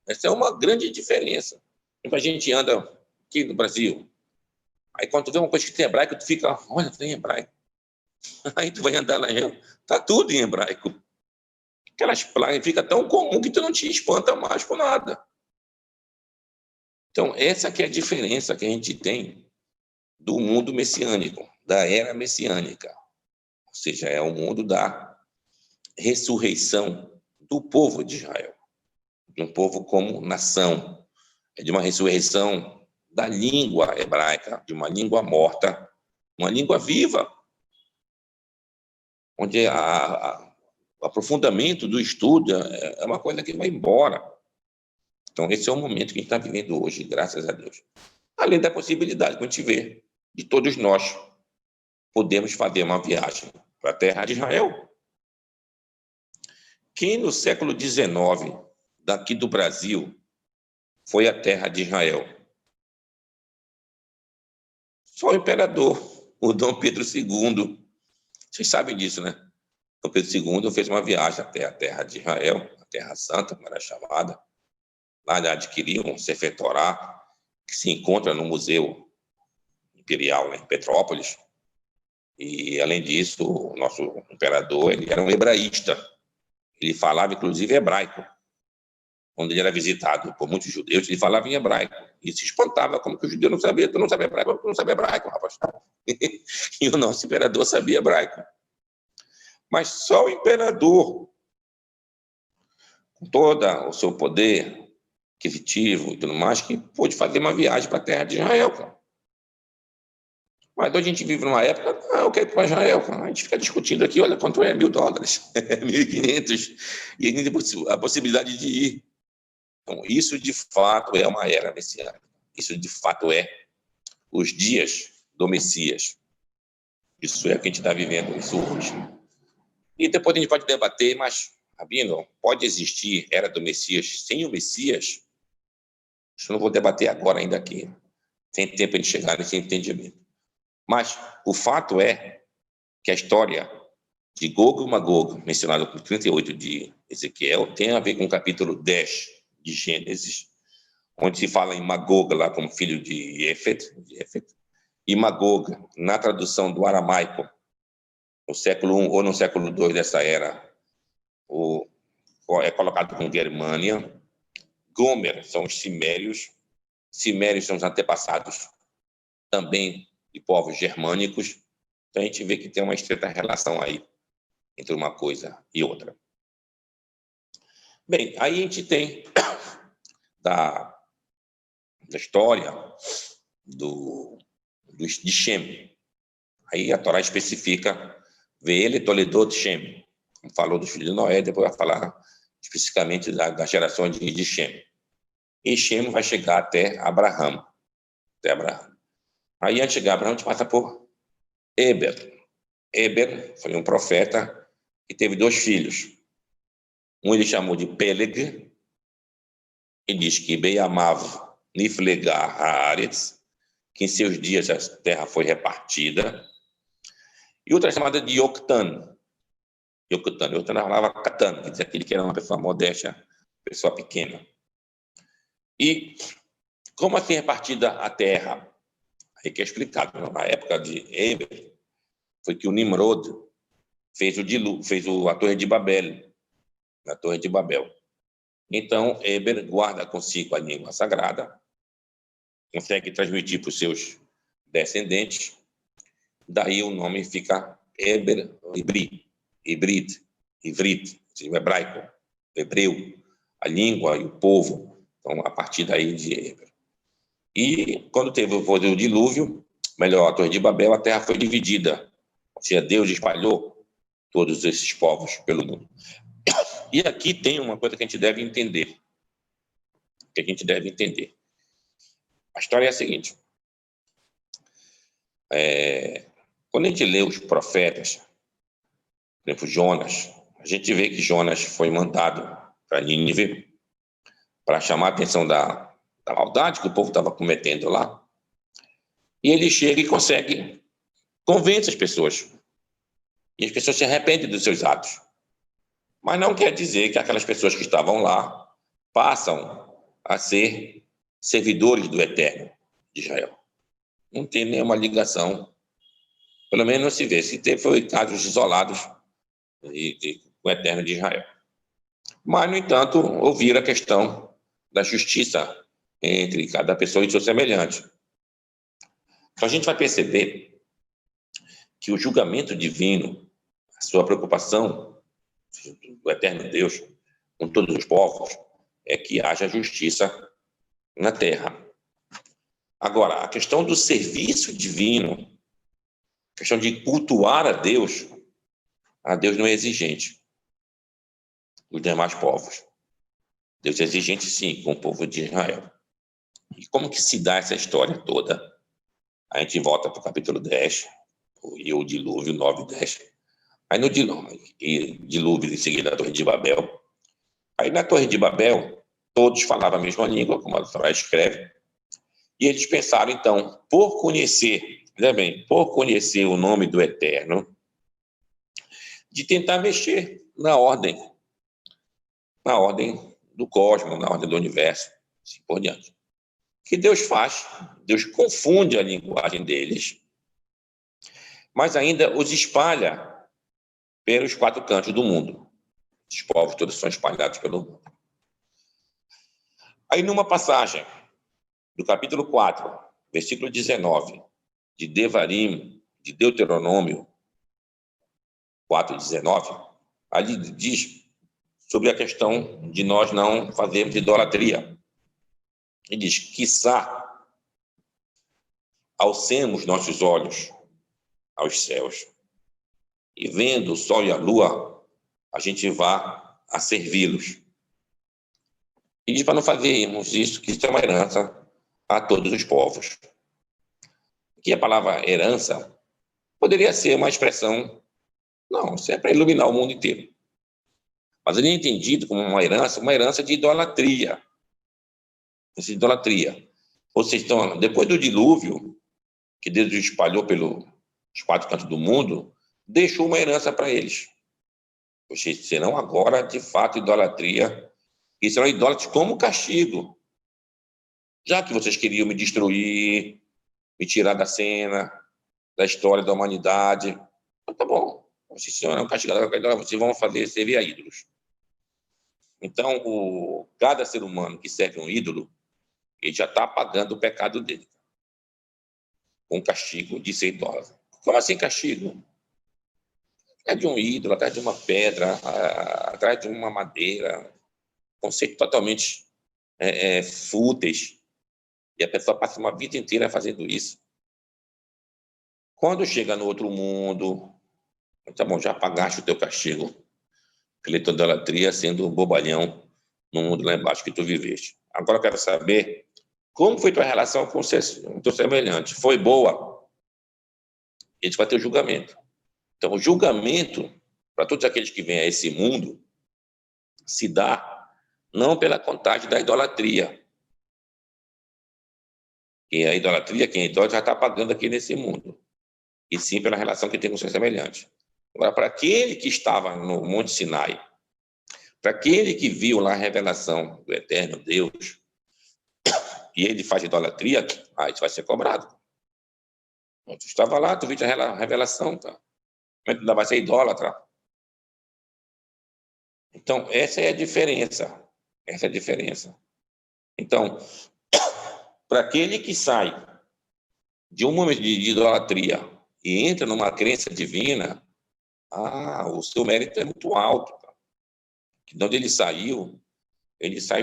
Speaker 1: Essa é uma grande diferença. A gente anda aqui no Brasil, aí quando tu vê uma coisa que tem hebraico, tu fica, olha, tem hebraico. Aí tu vai andar lá, tá tudo em hebraico. Aquelas plagas fica tão comum que tu não te espanta mais por nada. Então, essa que é a diferença que a gente tem do mundo messiânico, da era messiânica. Ou seja, é o mundo da ressurreição do povo de Israel, de um povo como nação, é de uma ressurreição da língua hebraica, de uma língua morta, uma língua viva, onde o aprofundamento do estudo é uma coisa que vai embora. Então, esse é o momento que a gente está vivendo hoje, graças a Deus. Além da possibilidade que a gente vê de todos nós podemos fazer uma viagem para a terra de Israel. Quem no século XIX, daqui do Brasil, foi à terra de Israel? Só o imperador, o Dom Pedro II. Vocês sabem disso, né? Dom Pedro II fez uma viagem até a terra de Israel, a Terra Santa, como era chamada. Lá ele adquiriu um Sefer Torá, que se encontra no Museu Imperial, né, em Petrópolis. E, além disso, o nosso imperador ele era um hebraísta. Ele falava, inclusive, hebraico. Quando ele era visitado por muitos judeus, ele falava em hebraico. E se espantava, como que o judeu não sabia. Tu não sabe hebraico? Tu não sabe hebraico, rapaz. E o nosso imperador sabia hebraico. Mas só o imperador, com todo o seu poder aquisitivo e tudo mais, que pôde fazer uma viagem para a terra de Israel, cara. Mas hoje a gente vive numa época, eu quero ir para Israel, cara. A gente fica discutindo aqui, olha, quanto é $1.000, 1.500, e ainda a possibilidade de ir. Então, isso de fato é uma era messiânica. Isso de fato é os dias do Messias. Isso é o que a gente está vivendo, isso hoje. E depois a gente pode debater, mas, Rabino, pode existir era do Messias sem o Messias? Isso eu não vou debater agora ainda aqui. Tem tempo de chegar nesse entendimento. Mas o fato é que a história de Gog e Magog, mencionada no 38 de Ezequiel, tem a ver com o capítulo 10 de Gênesis, onde se fala em Magog lá como filho de Jefet, e Magog, na tradução do aramaico, no século I ou no século II dessa era, é colocado com Germânia. Gomer são os cimérios. Cimérios são os antepassados também de povos germânicos. Então, a gente vê que tem uma estreita relação aí entre uma coisa e outra. Bem, aí a gente tem da história de Shem. Aí a Torá especifica Ve'ele Toledot Shem. Falou dos filhos de Noé, depois vai falar especificamente da geração de Shem. E Shem vai chegar até Abraham. Aí, antes de chegar a Abraham, a gente passa por Eber. Eber foi um profeta que teve 2 filhos. Um ele chamou de Peleg, e diz que Beyamav Niflegar Haaretz, que em seus dias a terra foi repartida. E outra chamada de Yoktan. Yoktan falava Catan, quer dizer, aquele que era uma pessoa modesta, pessoa pequena. E como assim repartida a terra? Aí que é explicado. Na época de Eber, foi que o Nimrod fez a Torre de Babel, na Torre de Babel. Então, Eber guarda consigo a língua sagrada, consegue transmitir para os seus descendentes, daí o nome fica Eber Ivrit, o hebraico, o hebreu, a língua e o povo. Então, a partir daí de Eber. E quando teve o dilúvio, melhor, a Torre de Babel, a terra foi dividida. Ou seja, Deus espalhou todos esses povos pelo mundo. E aqui tem uma coisa que a gente deve entender. A história é a seguinte. Quando a gente lê os profetas, por exemplo, Jonas, a gente vê que Jonas foi mandado para Nínive para chamar a atenção da maldade que o povo estava cometendo lá. E ele chega e consegue convencer as pessoas. E as pessoas se arrependem dos seus atos. Mas não quer dizer que aquelas pessoas que estavam lá passam a ser servidores do Eterno de Israel. Não tem nenhuma ligação. Pelo menos não se vê. Se teve, foi casos isolados com o Eterno de Israel. Mas, no entanto, ouvir a questão da justiça entre cada pessoa e seu semelhante. Então, a gente vai perceber que o julgamento divino, a sua preocupação do Eterno Deus com todos os povos, é que haja justiça na terra. Agora, a questão do serviço divino, a questão de cultuar a Deus não é exigente dos demais povos. Deus é exigente, sim, com o povo de Israel. E como que se dá essa história toda? A gente volta para o capítulo 10, e o dilúvio, 9 e 10. Aí no dilúvio, em seguida, a Torre de Babel. Aí na Torre de Babel, todos falavam a mesma língua, como a Torá escreve, e eles pensaram, então, por conhecer o nome do Eterno, de tentar mexer na ordem do cosmos, na ordem do universo, assim por diante. O que Deus faz? Deus confunde a linguagem deles, mas ainda os espalha pelos 4 cantos do mundo. Os povos todos são espalhados pelo mundo. Aí, numa passagem do capítulo 4, versículo 19, de Devarim, de Deuteronômio 4:19, ali diz sobre a questão de nós não fazermos idolatria. Ele diz, quiçá alcemos nossos olhos aos céus e vendo o sol e a lua, a gente vá a servi-los. E diz para não fazermos isso, que isso é uma herança a todos os povos. Que a palavra herança poderia ser uma expressão, não, isso é para iluminar o mundo inteiro. Mas ele é entendido como uma herança de idolatria. Essa idolatria. Ou seja, então, depois do dilúvio, que Deus espalhou pelos 4 cantos do mundo, deixou uma herança para eles. Vocês serão agora, de fato, idolatria, e serão idólatras como castigo. Já que vocês queriam me destruir, me tirar da cena, da história da humanidade, então, tá bom, vocês serão castigados, vocês vão servir a ídolos. Então, cada ser humano que serve um ídolo, ele já está pagando o pecado dele, com castigo de ser idólatra. Como assim castigo? É de um ídolo, atrás de uma pedra, atrás de uma madeira, conceito totalmente fúteis, e a pessoa passa uma vida inteira fazendo isso. Quando chega no outro mundo, tá bom, já pagaste o teu castigo, pela idolatria, sendo um bobalhão no mundo lá embaixo que tu viveste. Agora eu quero saber como foi tua relação com o teu semelhante. Foi boa? A gente vai ter o julgamento. Então, o julgamento, para todos aqueles que vêm a esse mundo, se dá não pela contagem da idolatria. E a idolatria, quem é idólatra já está pagando aqui nesse mundo. E sim pela relação que tem com o seu semelhante. Agora, para aquele que estava no Monte Sinai, para aquele que viu lá a revelação do Eterno Deus, e ele faz idolatria, isso vai ser cobrado. Tu estava lá, tu viste a revelação, tá? Como é que tu vai ser idólatra? Então, essa é a diferença. Essa é a diferença. Então, para aquele que sai de um momento de idolatria e entra numa crença divina, o seu mérito é muito alto. Tá? De onde ele saiu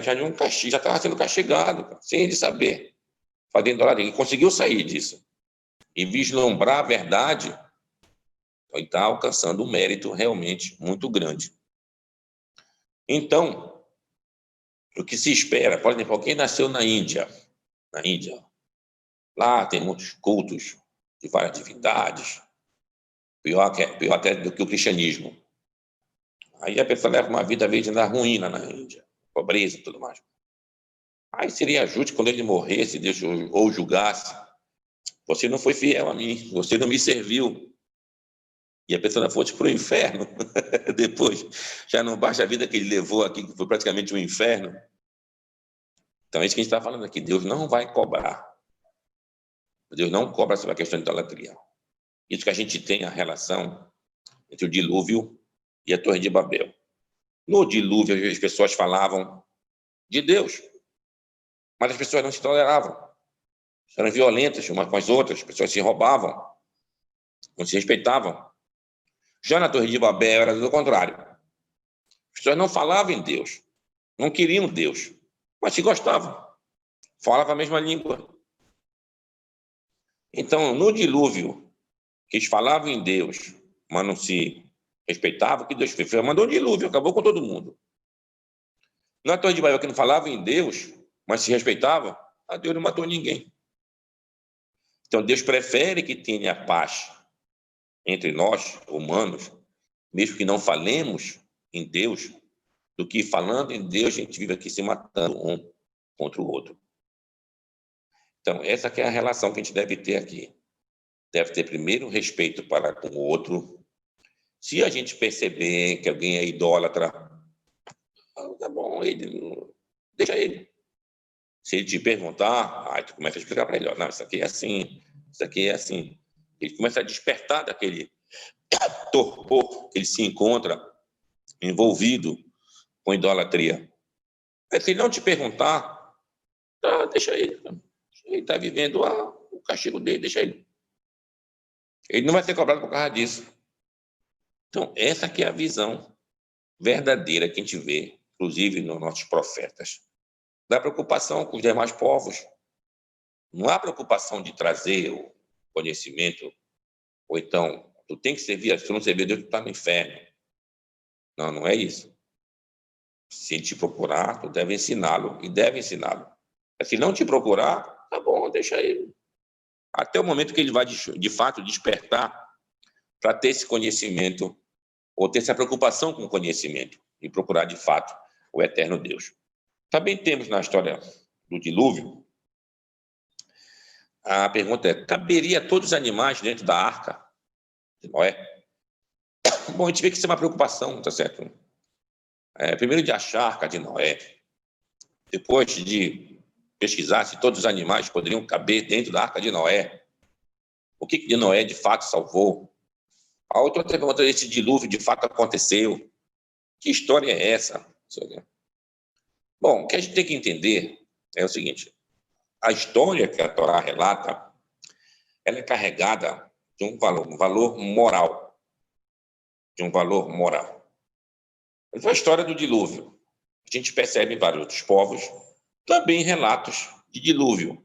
Speaker 1: já de um castigo, já estava sendo castigado, tá? Sem ele saber. Fazendo idolatria. Ele conseguiu sair disso. E vislumbrar a verdade, então ele está alcançando um mérito realmente muito grande. Então, o que se espera, por exemplo, alguém nasceu na Índia, lá tem muitos cultos de várias divindades, pior até do que o cristianismo. Aí a pessoa leva uma vida, às vezes, na ruína na Índia, pobreza e tudo mais. Aí seria justo quando ele morresse, Deus ou julgasse, você não foi fiel a mim, você não me serviu. E a pessoa fosse para o inferno, depois já não basta a vida que ele levou aqui, que foi praticamente um inferno. Então é isso que a gente está falando aqui, Deus não vai cobrar. Deus não cobra sobre a questão de idolatria. Isso que a gente tem a relação entre o dilúvio e a Torre de Babel. No dilúvio, as pessoas falavam de Deus, mas as pessoas não se toleravam. Eram violentas umas com as outras, as pessoas se roubavam, não se respeitavam. Já na Torre de Babel era do contrário. As pessoas não falavam em Deus, não queriam Deus, mas se gostavam, falavam a mesma língua. Então, no dilúvio, que eles falavam em Deus, mas não se respeitavam, o que Deus fez? Mandou um dilúvio, acabou com todo mundo. Na Torre de Babel, que não falava em Deus, mas se respeitava, a Deus não matou ninguém. Então, Deus prefere que tenha paz entre nós, humanos, mesmo que não falemos em Deus, do que falando em Deus, a gente vive aqui se matando um contra o outro. Então, essa que é a relação que a gente deve ter aqui. Deve ter primeiro respeito para com o outro. Se a gente perceber que alguém é idólatra, tá bom, deixa ele. Se ele te perguntar, aí tu começa a explicar para ele, não, isso aqui é assim, isso aqui é assim. Ele começa a despertar daquele torpor que ele se encontra envolvido com idolatria. Mas se ele não te perguntar, deixa ele. Ele está vivendo o castigo dele, deixa ele. Ele não vai ser cobrado por causa disso. Então, essa aqui é a visão verdadeira que a gente vê, inclusive nos nossos profetas. Da preocupação com os demais povos. Não há preocupação de trazer o conhecimento, ou então, tu tem que servir, se tu não servir a Deus, tu está no inferno. Não, não é isso. Se ele te procurar, tu deve ensiná-lo, e deve ensiná-lo. Mas se não te procurar, tá bom, deixa ele. Até o momento que ele vai, de fato, despertar para ter esse conhecimento, ou ter essa preocupação com o conhecimento, e procurar, de fato, o eterno Deus. Também temos na história do dilúvio, a pergunta é, caberia todos os animais dentro da arca de Noé? Bom, a gente vê que isso é uma preocupação, tá certo? Primeiro de achar a arca de Noé, depois de pesquisar se todos os animais poderiam caber dentro da arca de Noé, o que de Noé de fato salvou? A outra pergunta, esse dilúvio de fato aconteceu? Que história é essa? Bom, o que a gente tem que entender é o seguinte, a história que a Torá relata, ela é carregada de um valor moral, de um valor moral. Mas a história do dilúvio, a gente percebe em vários outros povos também relatos de dilúvio.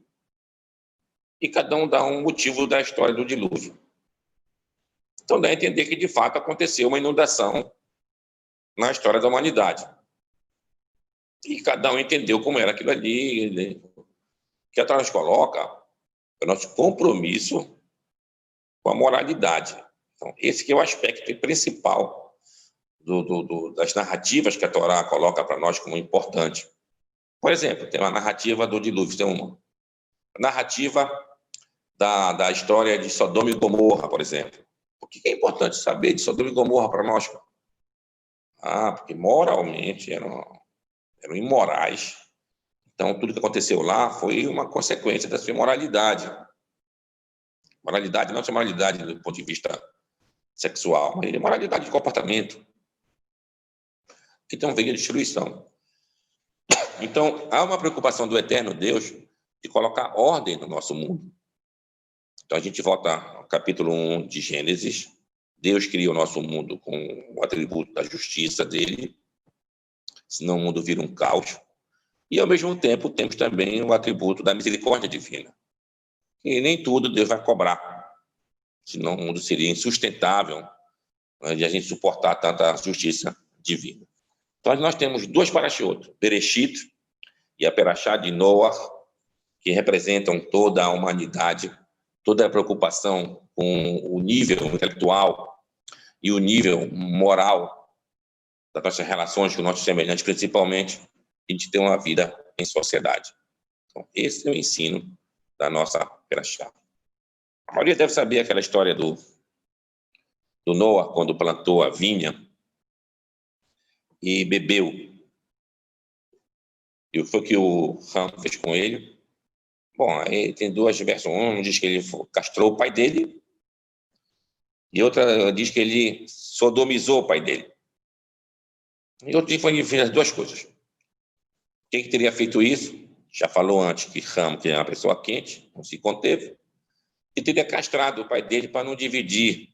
Speaker 1: E cada um dá um motivo da história do dilúvio. Então dá a entender que, de fato, aconteceu uma inundação na história da humanidade. E cada um entendeu como era aquilo ali. Né? O que a Torá nos coloca é o nosso compromisso com a moralidade. Então, esse que é o aspecto principal das narrativas que a Torá coloca para nós como importante. Por exemplo, tem uma narrativa do dilúvio, tem uma narrativa da história de Sodoma e Gomorra, por exemplo. Por que é importante saber de Sodoma e Gomorra para nós? Porque moralmente eram imorais. Então, tudo que aconteceu lá foi uma consequência da sua imoralidade. Moralidade não é só moralidade do ponto de vista sexual, mas é moralidade de comportamento, que tem um veio de destruição. Então, há uma preocupação do eterno Deus de colocar ordem no nosso mundo. Então, a gente volta ao capítulo 1 de Gênesis. Deus cria o nosso mundo com o atributo da justiça dele, senão o mundo vira um caos. E, ao mesmo tempo, temos também o atributo da misericórdia divina. E nem tudo Deus vai cobrar, senão o mundo seria insustentável, né, de a gente suportar tanta justiça divina. Então, nós temos duas parashiot, Bereshit e a Perashá de Noah, que representam toda a humanidade, toda a preocupação com o nível intelectual e o nível moral das nossas relações com nossos semelhantes, principalmente a gente ter uma vida em sociedade. Então, esse é o ensino da nossa Perashá. A maioria deve saber aquela história do Noah, quando plantou a vinha e bebeu. E o que foi que o Ham fez com ele? Bom, aí tem duas versões. Um diz que ele castrou o pai dele, e outra diz que ele sodomizou o pai dele. E outro diz que ele fez as duas coisas. Quem que teria feito isso? Já falou antes que Ham, que é uma pessoa quente, não se conteve, e teria castrado o pai dele para não dividir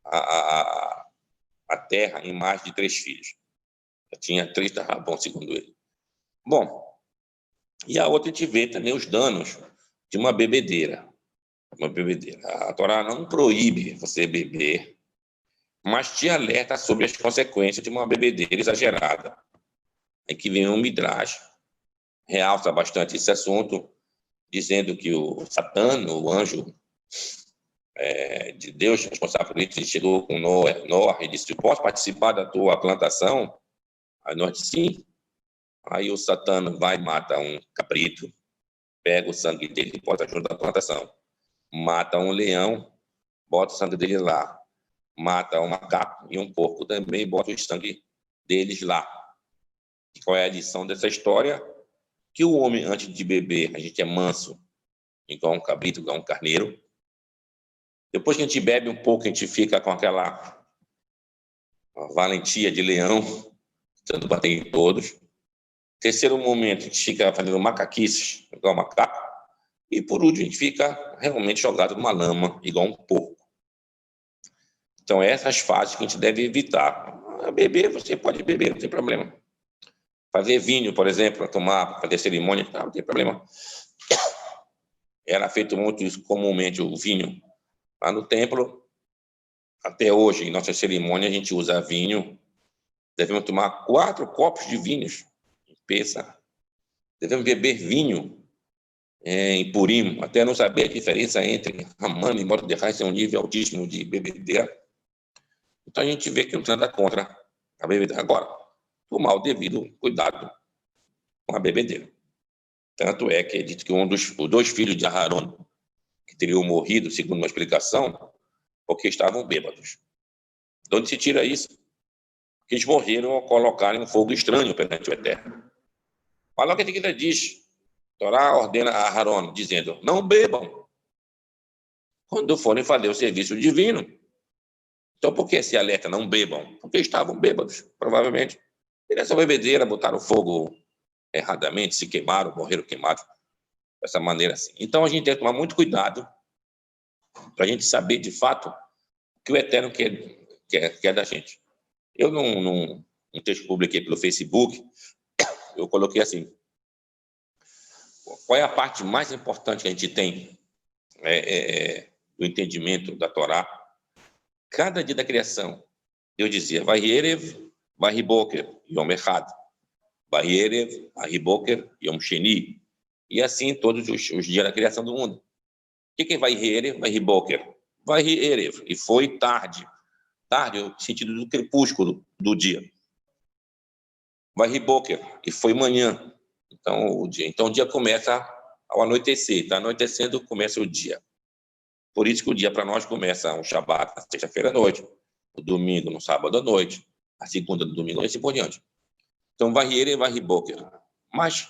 Speaker 1: a terra em mais de 3 filhos. Já tinha 3, estava bom, segundo ele. Bom, e a outra a gente vê também os danos de uma bebedeira. Uma bebedeira. A Torá não proíbe você beber, mas te alerta sobre as consequências de uma bebedeira exagerada. É que vem um Midrash, realça bastante esse assunto, dizendo que o Satã, o anjo de Deus responsável por isso, chegou com Noah e disse: posso participar da tua plantação? Aí nós disse, sim. Aí o Satã vai e mata um cabrito, pega o sangue dele e bota junto da plantação. Mata um leão, bota o sangue dele lá. Mata um macaco e um porco também e bota o sangue deles lá. E qual é a lição dessa história? Que o homem, antes de beber, a gente é manso, igual um cabrito, igual um carneiro. Depois que a gente bebe um pouco, a gente fica com aquela valentia de leão, tentando bater em todos. Terceiro momento, a gente fica fazendo macaquices, igual um macaco. E, por último, a gente fica realmente jogado numa lama, igual um porco. Então, essas fases que a gente deve evitar. Beber, você pode beber, não tem problema. Fazer vinho, por exemplo, tomar, fazer cerimônia, não tem problema. Era feito muito isso, comumente, o vinho. Lá no templo, até hoje, em nossa cerimônia, a gente usa vinho. Devemos tomar 4 copos de vinhos em Pêssar. Devemos beber vinho em Purim, até não saber a diferença entre Haman e Mordecai, ser um nível altíssimo de bebedeira. Então a gente vê que não tem nada contra a bebedeira. Agora, tomar o devido cuidado com a bebedeira. Tanto é que é dito que os 2 filhos de Aharon, que teriam morrido, segundo uma explicação, porque estavam bêbados. De onde se tira isso? Que eles morreram ao colocarem um fogo estranho perante o Eterno. Mas logo em seguida diz, a Torá ordena a Aharon, dizendo, não bebam quando forem fazer o serviço divino. Então, por que esse alerta, não bebam? Porque estavam bêbados, provavelmente. E nessa bebedeira botaram fogo erradamente, se queimaram, morreram queimados, dessa maneira assim. Então, a gente tem que tomar muito cuidado para a gente saber, de fato, o que o Eterno quer da gente. Eu, num texto que publiquei pelo Facebook, eu coloquei assim, qual é a parte mais importante que a gente tem do entendimento da Torá? Cada dia da criação, Deus dizia, Vaierev, Vahiboker, Yom Echad, Vaierev, Vahiboker, Yom Sheni, e assim todos os dias da criação do mundo. O que é Vaierev, Vahiboker? Vaierev, e foi tarde. Tarde, no sentido do crepúsculo do dia. Vahiboker, e foi manhã. Então o dia começa ao anoitecer. Está anoitecendo, começa o dia. Por isso que o dia para nós começa um Shabat na sexta-feira à noite, o domingo no sábado à noite, a segunda no domingo e assim por diante. Então, Vahiere e Vahiboker. Mas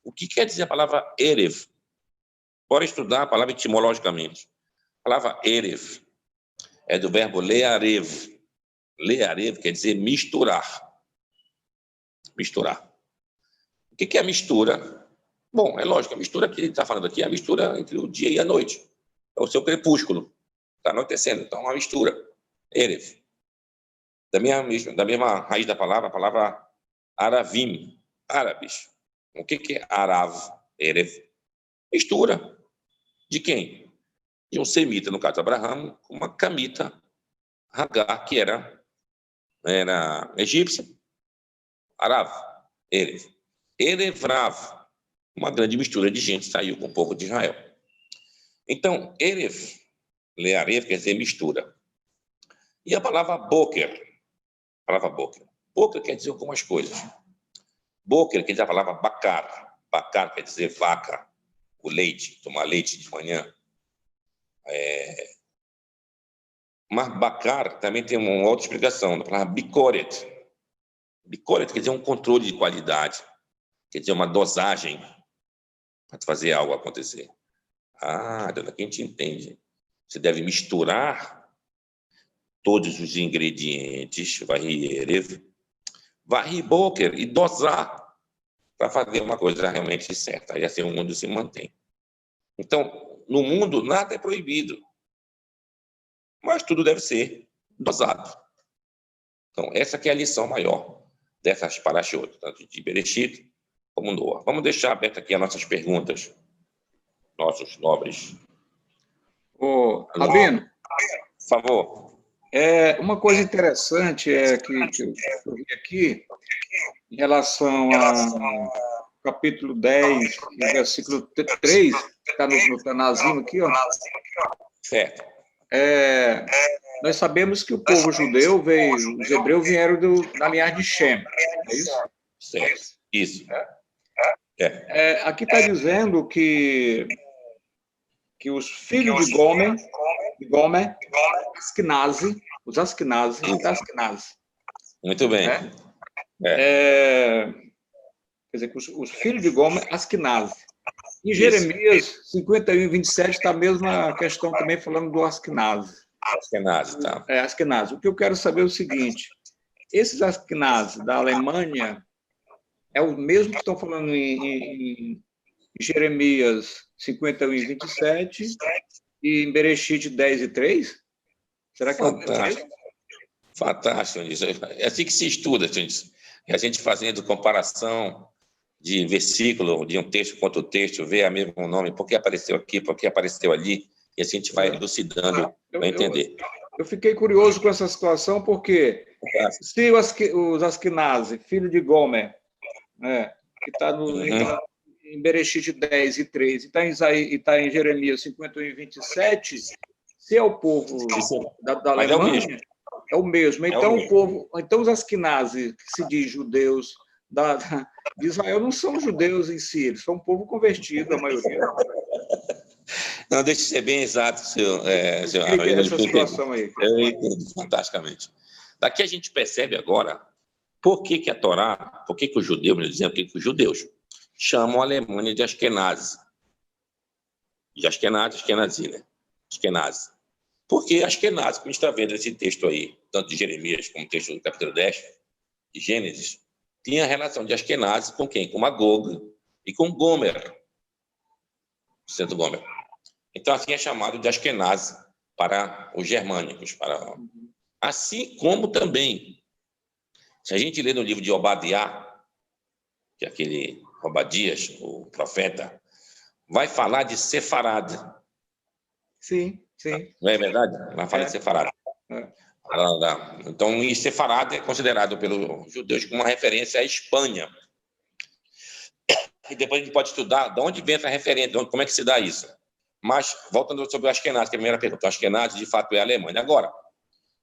Speaker 1: o que quer dizer a palavra Erev? Bora estudar a palavra etimologicamente. A palavra Erev é do verbo learev. Learev quer dizer misturar. Misturar. O que é a mistura? Bom, é lógico, a mistura que ele está falando aqui é a mistura entre o dia e a noite. É o seu crepúsculo. Está anoitecendo, então é uma mistura. Erev. Da mesma raiz da palavra, a palavra aravim, árabes. O que é arav? Erev. Mistura. De quem? De um semita, no caso Abraão, com uma camita, Hagar, que era egípcia. Arav, Erev. Erevrav, uma grande mistura de gente saiu com o povo de Israel. Então, Erev, Learev, quer dizer mistura. E a palavra Boker, Boker quer dizer algumas coisas. Boker quer dizer a palavra bacar. Bacar quer dizer vaca, o leite, tomar leite de manhã. Mas bacar também tem uma outra explicação, da palavra bicoret. Bicoret quer dizer um controle de qualidade, quer dizer uma dosagem para fazer algo acontecer. Ah, dona, aqui a gente entende. Você deve misturar todos os ingredientes, varrer boker e dosar para fazer uma coisa realmente certa. E assim o mundo se mantém. Então, no mundo, nada é proibido. Mas tudo deve ser dosado. Então, essa que é a lição maior dessas parashiot, tanto de Bereshit como Noah. Vamos deixar aberto aqui as nossas perguntas, nossos nobres.
Speaker 2: Ô, Rabino,
Speaker 1: por favor.
Speaker 2: Uma coisa interessante que eu vi aqui, em relação ao capítulo 10, versículo 3, que está no Tanazinho aqui, ó.
Speaker 1: Certo.
Speaker 2: Nós sabemos que o povo judeu os hebreus vieram da linhagem de Shem, é isso?
Speaker 1: Certo, isso.
Speaker 2: Aqui está dizendo que os filhos de Gomer, os Askenazi.
Speaker 1: Muito bem.
Speaker 2: Quer dizer, que os filhos de Gomer, Askenazi. Em Jeremias 51, 27, está a mesma questão também falando do Askenazi.
Speaker 1: Askenazi, tá.
Speaker 2: Askenazi. O que eu quero saber é o seguinte, esses Askenazi da Alemanha é o mesmo que estão falando em Jeremias 51 e 27 e em Bereshit 10 e 3? Será que é o mesmo?
Speaker 1: Fantástico. É assim que se estuda, gente. A gente fazendo comparação de versículo, de um texto com outro texto, vê o mesmo nome, por que apareceu aqui, por que apareceu ali, e assim a gente vai elucidando para entender.
Speaker 2: Eu fiquei curioso com essa situação, porque se os Askenazi, filho de Gomer, que está em Bereshit 10 e 3, e está em Jeremias 51 e 27, se é o povo da Alemanha, é o mesmo. Então, então os Askenazi, que se diz judeus de Israel, não são judeus em si, eles são um povo convertido, a maioria.
Speaker 1: Não, deixa eu ser bem exato, senhor
Speaker 2: essa situação aí.
Speaker 1: Eu entendo fantasticamente. Daqui a gente percebe agora por que a Torá, por que os judeus, melhor dizendo, por que os judeus chamam a Alemanha de Askenazi. De Askenazi, né? Askenazi. Porque Askenazi, como a gente está vendo esse texto aí, tanto de Jeremias como o texto do capítulo 10, de Gênesis, tinha relação de Askenazi com quem? Com Magog e com Gomer, centro Gomer. Então, assim é chamado de Askenazi para os germânicos. Assim como também, se a gente lê no livro de Obadiah, que é aquele Obadias, o profeta, vai falar de Sefarad.
Speaker 2: Sim.
Speaker 1: Não é verdade? Vai falar de Sefarad. Então, e Sefarad é considerado pelos judeus como uma referência à Espanha. E depois a gente pode estudar de onde vem essa referência, como é que se dá isso. Mas, voltando sobre o Askenazi, que é a primeira pergunta, o Askenazi, de fato, é a Alemanha. Agora,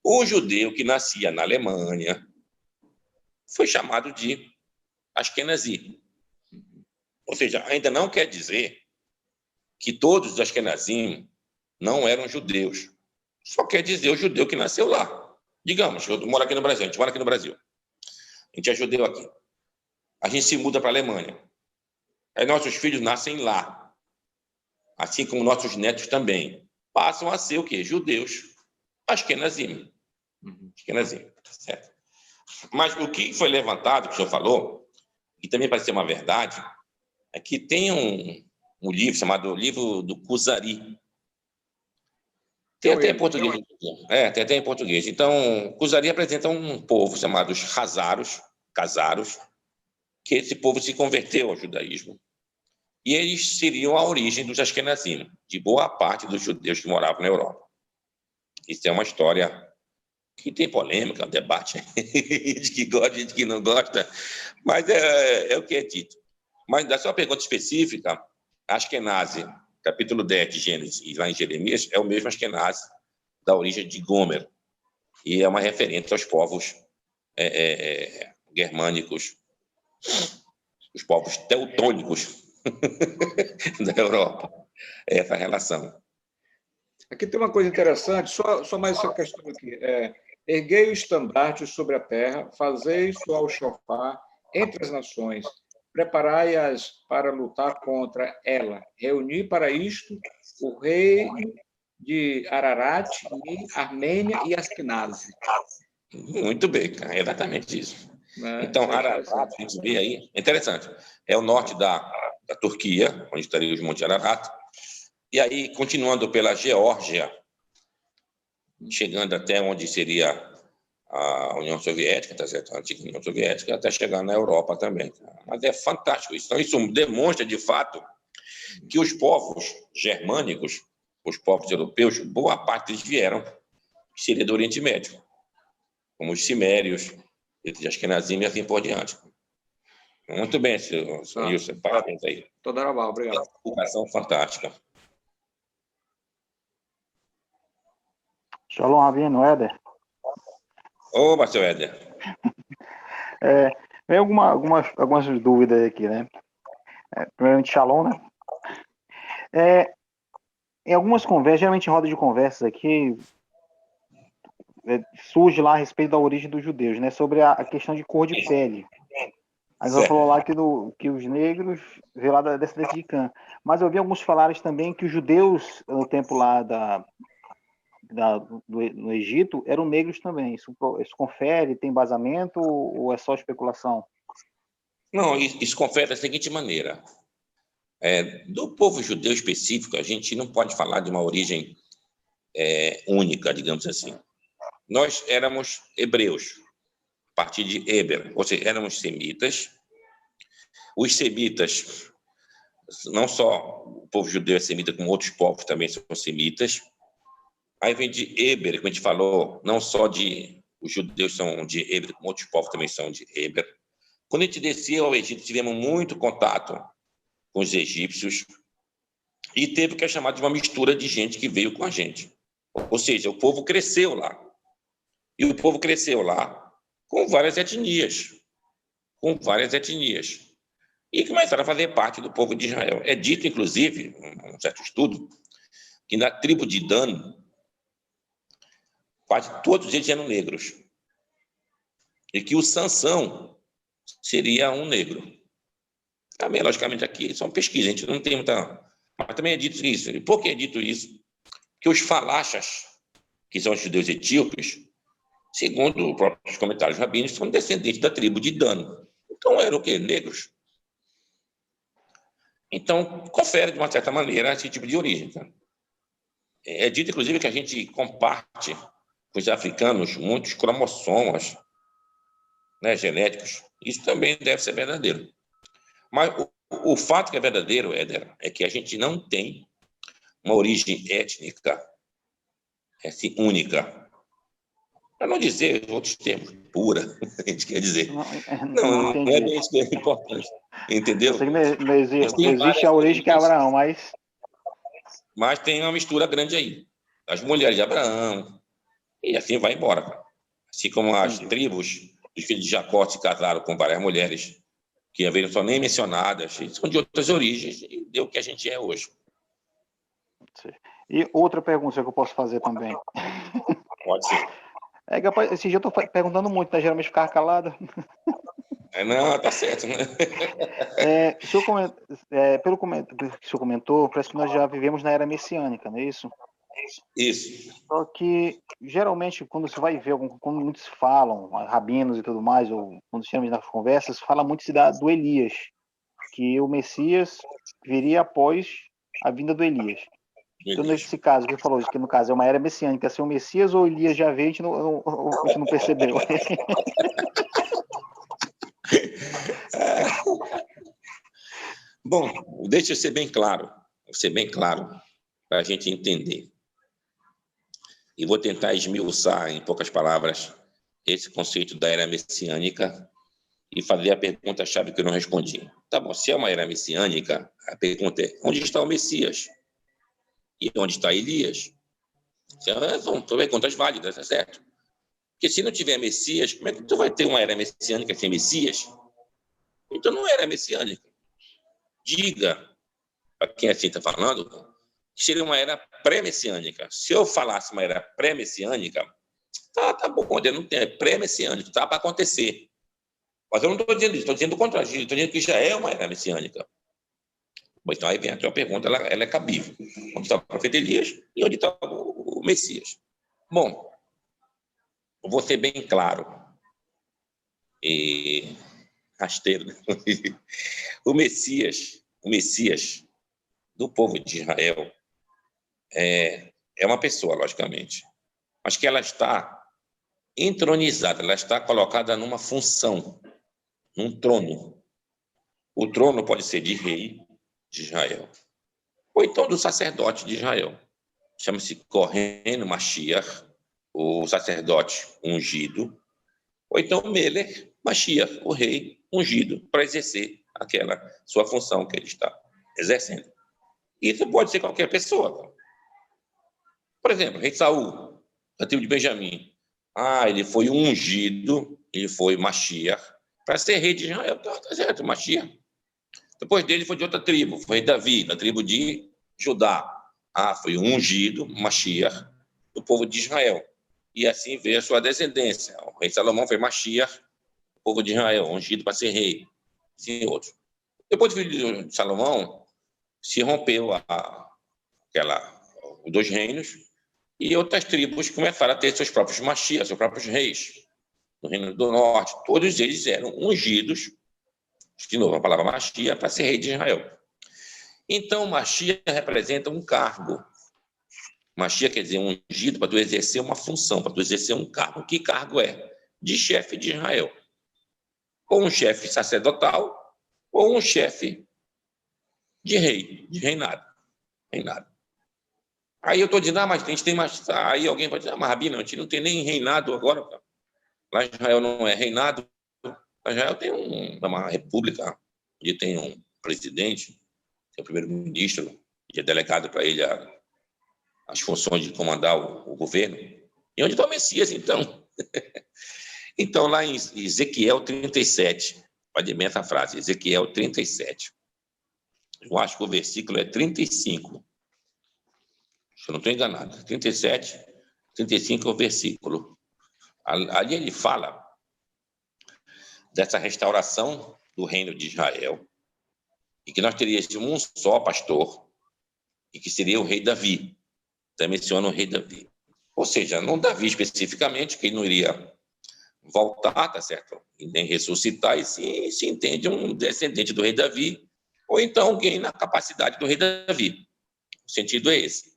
Speaker 1: o judeu que nascia na Alemanha foi chamado de Askenazi. Ou seja, ainda não quer dizer que todos os Askenazim não eram judeus. Só quer dizer o judeu que nasceu lá. Digamos, eu moro aqui no Brasil, a gente mora aqui no Brasil. A gente é judeu aqui. A gente se muda para a Alemanha. Aí nossos filhos nascem lá. Assim como nossos netos também. passam a ser o quê? Judeus. Ashkenazim. Ashkenazim, certo? Mas o que foi levantado, que o senhor falou, que também parece ser uma verdade, é que tem um livro chamado Livro do Kuzari. Tem até em português. Tem até em português. Então, Kuzari apresenta um povo chamado os Casaros, que esse povo se converteu ao judaísmo. E eles seriam a origem dos Ashkenazim, de boa parte dos judeus que moravam na Europa. Isso é uma história que tem polêmica, um debate, gente que gosta, gente que não gosta, mas é o que é dito. Mas da sua pergunta específica, Ashkenazi, capítulo 10 de Gênesis, e lá em Jeremias, é o mesmo Ashkenazi da origem de Gomer, e é uma referência aos povos germânicos, os povos teutônicos da Europa. É essa relação.
Speaker 2: Aqui tem uma coisa interessante, só mais essa questão aqui. Erguei o estandarte sobre a terra, fazei soar o shofar entre as nações, preparai-as para lutar contra ela. Reuni para isto o rei de Ararat, e Armênia e Askenazi.
Speaker 1: Muito bem, cara, é exatamente isso. Então, Ararat, a gente vê aí, é interessante, é o norte da Turquia, onde estaria os Montes Ararat, e aí, continuando pela Geórgia, chegando até onde seria a União Soviética, tá certo? A antiga União Soviética, até chegar na Europa também. Mas é fantástico isso. Então, isso demonstra, de fato, que os povos germânicos, os povos europeus, boa parte deles vieram, que seria do Oriente Médio, como os Cimérios, os Ashkenazim e assim por diante. Muito bem, senhor Wilson. Parabéns aí.
Speaker 2: Toda hora, obrigado.
Speaker 1: Educação fantástica.
Speaker 3: Shalom, Rabino, Éder.
Speaker 1: Ô, seu Éder.
Speaker 3: Vem algumas dúvidas aqui, né? Primeiramente, Shalom, né? Em algumas conversas, geralmente em roda de conversas aqui, surge lá a respeito da origem dos judeus, né? Sobre a questão de cor de pele. Aí você falou lá que os negros veio lá da descendência de Cã. Mas eu vi alguns falarem também que os judeus, no tempo lá no Egito, eram negros também. Isso confere, tem embasamento ou é só especulação?
Speaker 1: Não, isso confere da seguinte maneira. Do povo judeu específico, a gente não pode falar de uma origem única, digamos assim. Nós éramos hebreus, a partir de Eber, ou seja, éramos semitas. Os semitas, não só o povo judeu é semita, como outros povos também são semitas. Aí vem de Eber, como a gente falou, não só os judeus são de Eber, como outros povos também são de Eber. Quando a gente descia ao Egito, tivemos muito contato com os egípcios e teve o que é chamado de uma mistura de gente que veio com a gente. Ou seja, o povo cresceu lá. E o povo cresceu lá com várias etnias. E começaram a fazer parte do povo de Israel. É dito, inclusive, um certo estudo, que na tribo de Dan, quase todos eles eram negros. E que o Sansão seria um negro. Também, logicamente, aqui são pesquisas, a gente não tem muita... Mas também é dito isso. E por que é dito isso? Porque os falachas, que são os judeus etíopes, segundo os próprios comentários rabínicos, são descendentes da tribo de Dan. Então, eram o quê? Negros. Então, confere, de uma certa maneira, esse tipo de origem. Tá? É dito, inclusive, que a gente comparte com os africanos muitos cromossomas, né, genéticos. Isso também deve ser verdadeiro. Mas o fato que é verdadeiro, Éder, é que a gente não tem uma origem étnica assim, única. Para não dizer outros termos, pura, a gente quer dizer. Não é bem isso que é importante. Entendeu?
Speaker 3: Eu sei que não existe a origem que é Abraão, mas...
Speaker 1: Mas tem uma mistura grande aí. As mulheres de Abraão, e assim vai embora. Assim como as tribos, os filhos de Jacó se casaram com várias mulheres, que às vezes não são nem mencionadas, são de outras origens, e deu o que a gente é hoje.
Speaker 3: E outra pergunta que eu posso fazer também.
Speaker 1: Pode ser.
Speaker 3: Rapaz, esse dia eu estou perguntando muito, né? Geralmente ficar calado.
Speaker 1: Não, tá certo. Né?
Speaker 3: Pelo que o senhor comentou, parece que nós já vivemos na era messiânica, não é isso?
Speaker 1: Isso.
Speaker 3: Só que, geralmente, quando você vai ver, quando muitos falam, rabinos e tudo mais, ou quando chamam nas conversas, fala muito do Elias, que o Messias viria após a vinda do Elias. Então, nesse caso, que falou que no caso é uma era messiânica, se o Messias ou Elias já veio, a gente não percebeu.
Speaker 1: Bom, deixa eu ser bem claro, para a gente entender. E vou tentar esmiuçar, em poucas palavras, esse conceito da era messiânica e fazer a pergunta-chave que eu não respondi. Tá bom, se é uma era messiânica, a pergunta é: onde está o Messias? E onde está Elias? São perguntas válidas, tá certo? Porque se não tiver Messias, como é que tu vai ter uma era messiânica sem Messias? Então não era messiânica. Diga, para quem assim está falando, que seria uma era pré-messiânica. Se eu falasse uma era pré-messiânica, tá bom, não tem, é pré-messiânico, tá para acontecer. Mas eu não estou dizendo isso, estou dizendo o contrário, estou dizendo que já é uma era messiânica. Mas então aí vem a tua pergunta, ela é cabível. Onde está o profeta Elias e onde está o Messias? Bom, vou ser bem claro e rasteiro, né? O Messias do povo de Israel é uma pessoa, logicamente, mas que ela está entronizada, ela está colocada numa função, num trono. O trono pode ser de rei de Israel, ou então do sacerdote de Israel. Chama-se Kohen Mashiach, o sacerdote ungido, ou então Melech Mashiach, o rei ungido, para exercer aquela sua função que ele está exercendo. Isso pode ser qualquer pessoa. Por exemplo, rei Saul, da tribo de Benjamim. Ele foi ungido, ele foi Mashiach, para ser rei de Israel. Tá certo, Mashiach. Depois dele foi de outra tribo, foi rei Davi, da tribo de Judá. Foi ungido, Mashiach, do povo de Israel. E assim veio a sua descendência. O rei Salomão foi Mashiach, do povo de Israel, ungido para ser rei. Sim, outro. Depois do filho de Salomão, se rompeu os dois reinos, e outras tribos começaram a ter seus próprios Mashiach, seus próprios reis. No Reino do Norte, todos eles eram ungidos, de novo a palavra Mashiach, para ser rei de Israel. Então, Mashiach representa um cargo. Mashiach quer dizer ungido para tu exercer uma função, para tu exercer um cargo. Que cargo é? De chefe de Israel. Ou um chefe sacerdotal, ou um chefe de rei, de reinado. Aí eu estou dizendo, mas a gente tem mais. Aí alguém pode dizer, mas Rabi, não, a gente não tem nem reinado agora. Lá em Israel não é reinado. Lá em Israel tem uma república, onde tem um presidente, que é o primeiro-ministro, que é delegado para ele as funções de comandar o governo. E onde está o Messias, então? Então, lá em Ezequiel 37, pode ler essa frase, Ezequiel 37. Eu acho que o versículo é 35. Se eu não estou enganado. 37, 35 é o versículo. Ali ele fala dessa restauração do reino de Israel e que nós teríamos um só pastor e que seria o rei Davi. Também menciona o rei Davi. Ou seja, não Davi especificamente, que ele não iria voltar, tá certo? E nem ressuscitar, e se entende um descendente do rei Davi, ou então alguém na capacidade do rei Davi. O sentido é esse.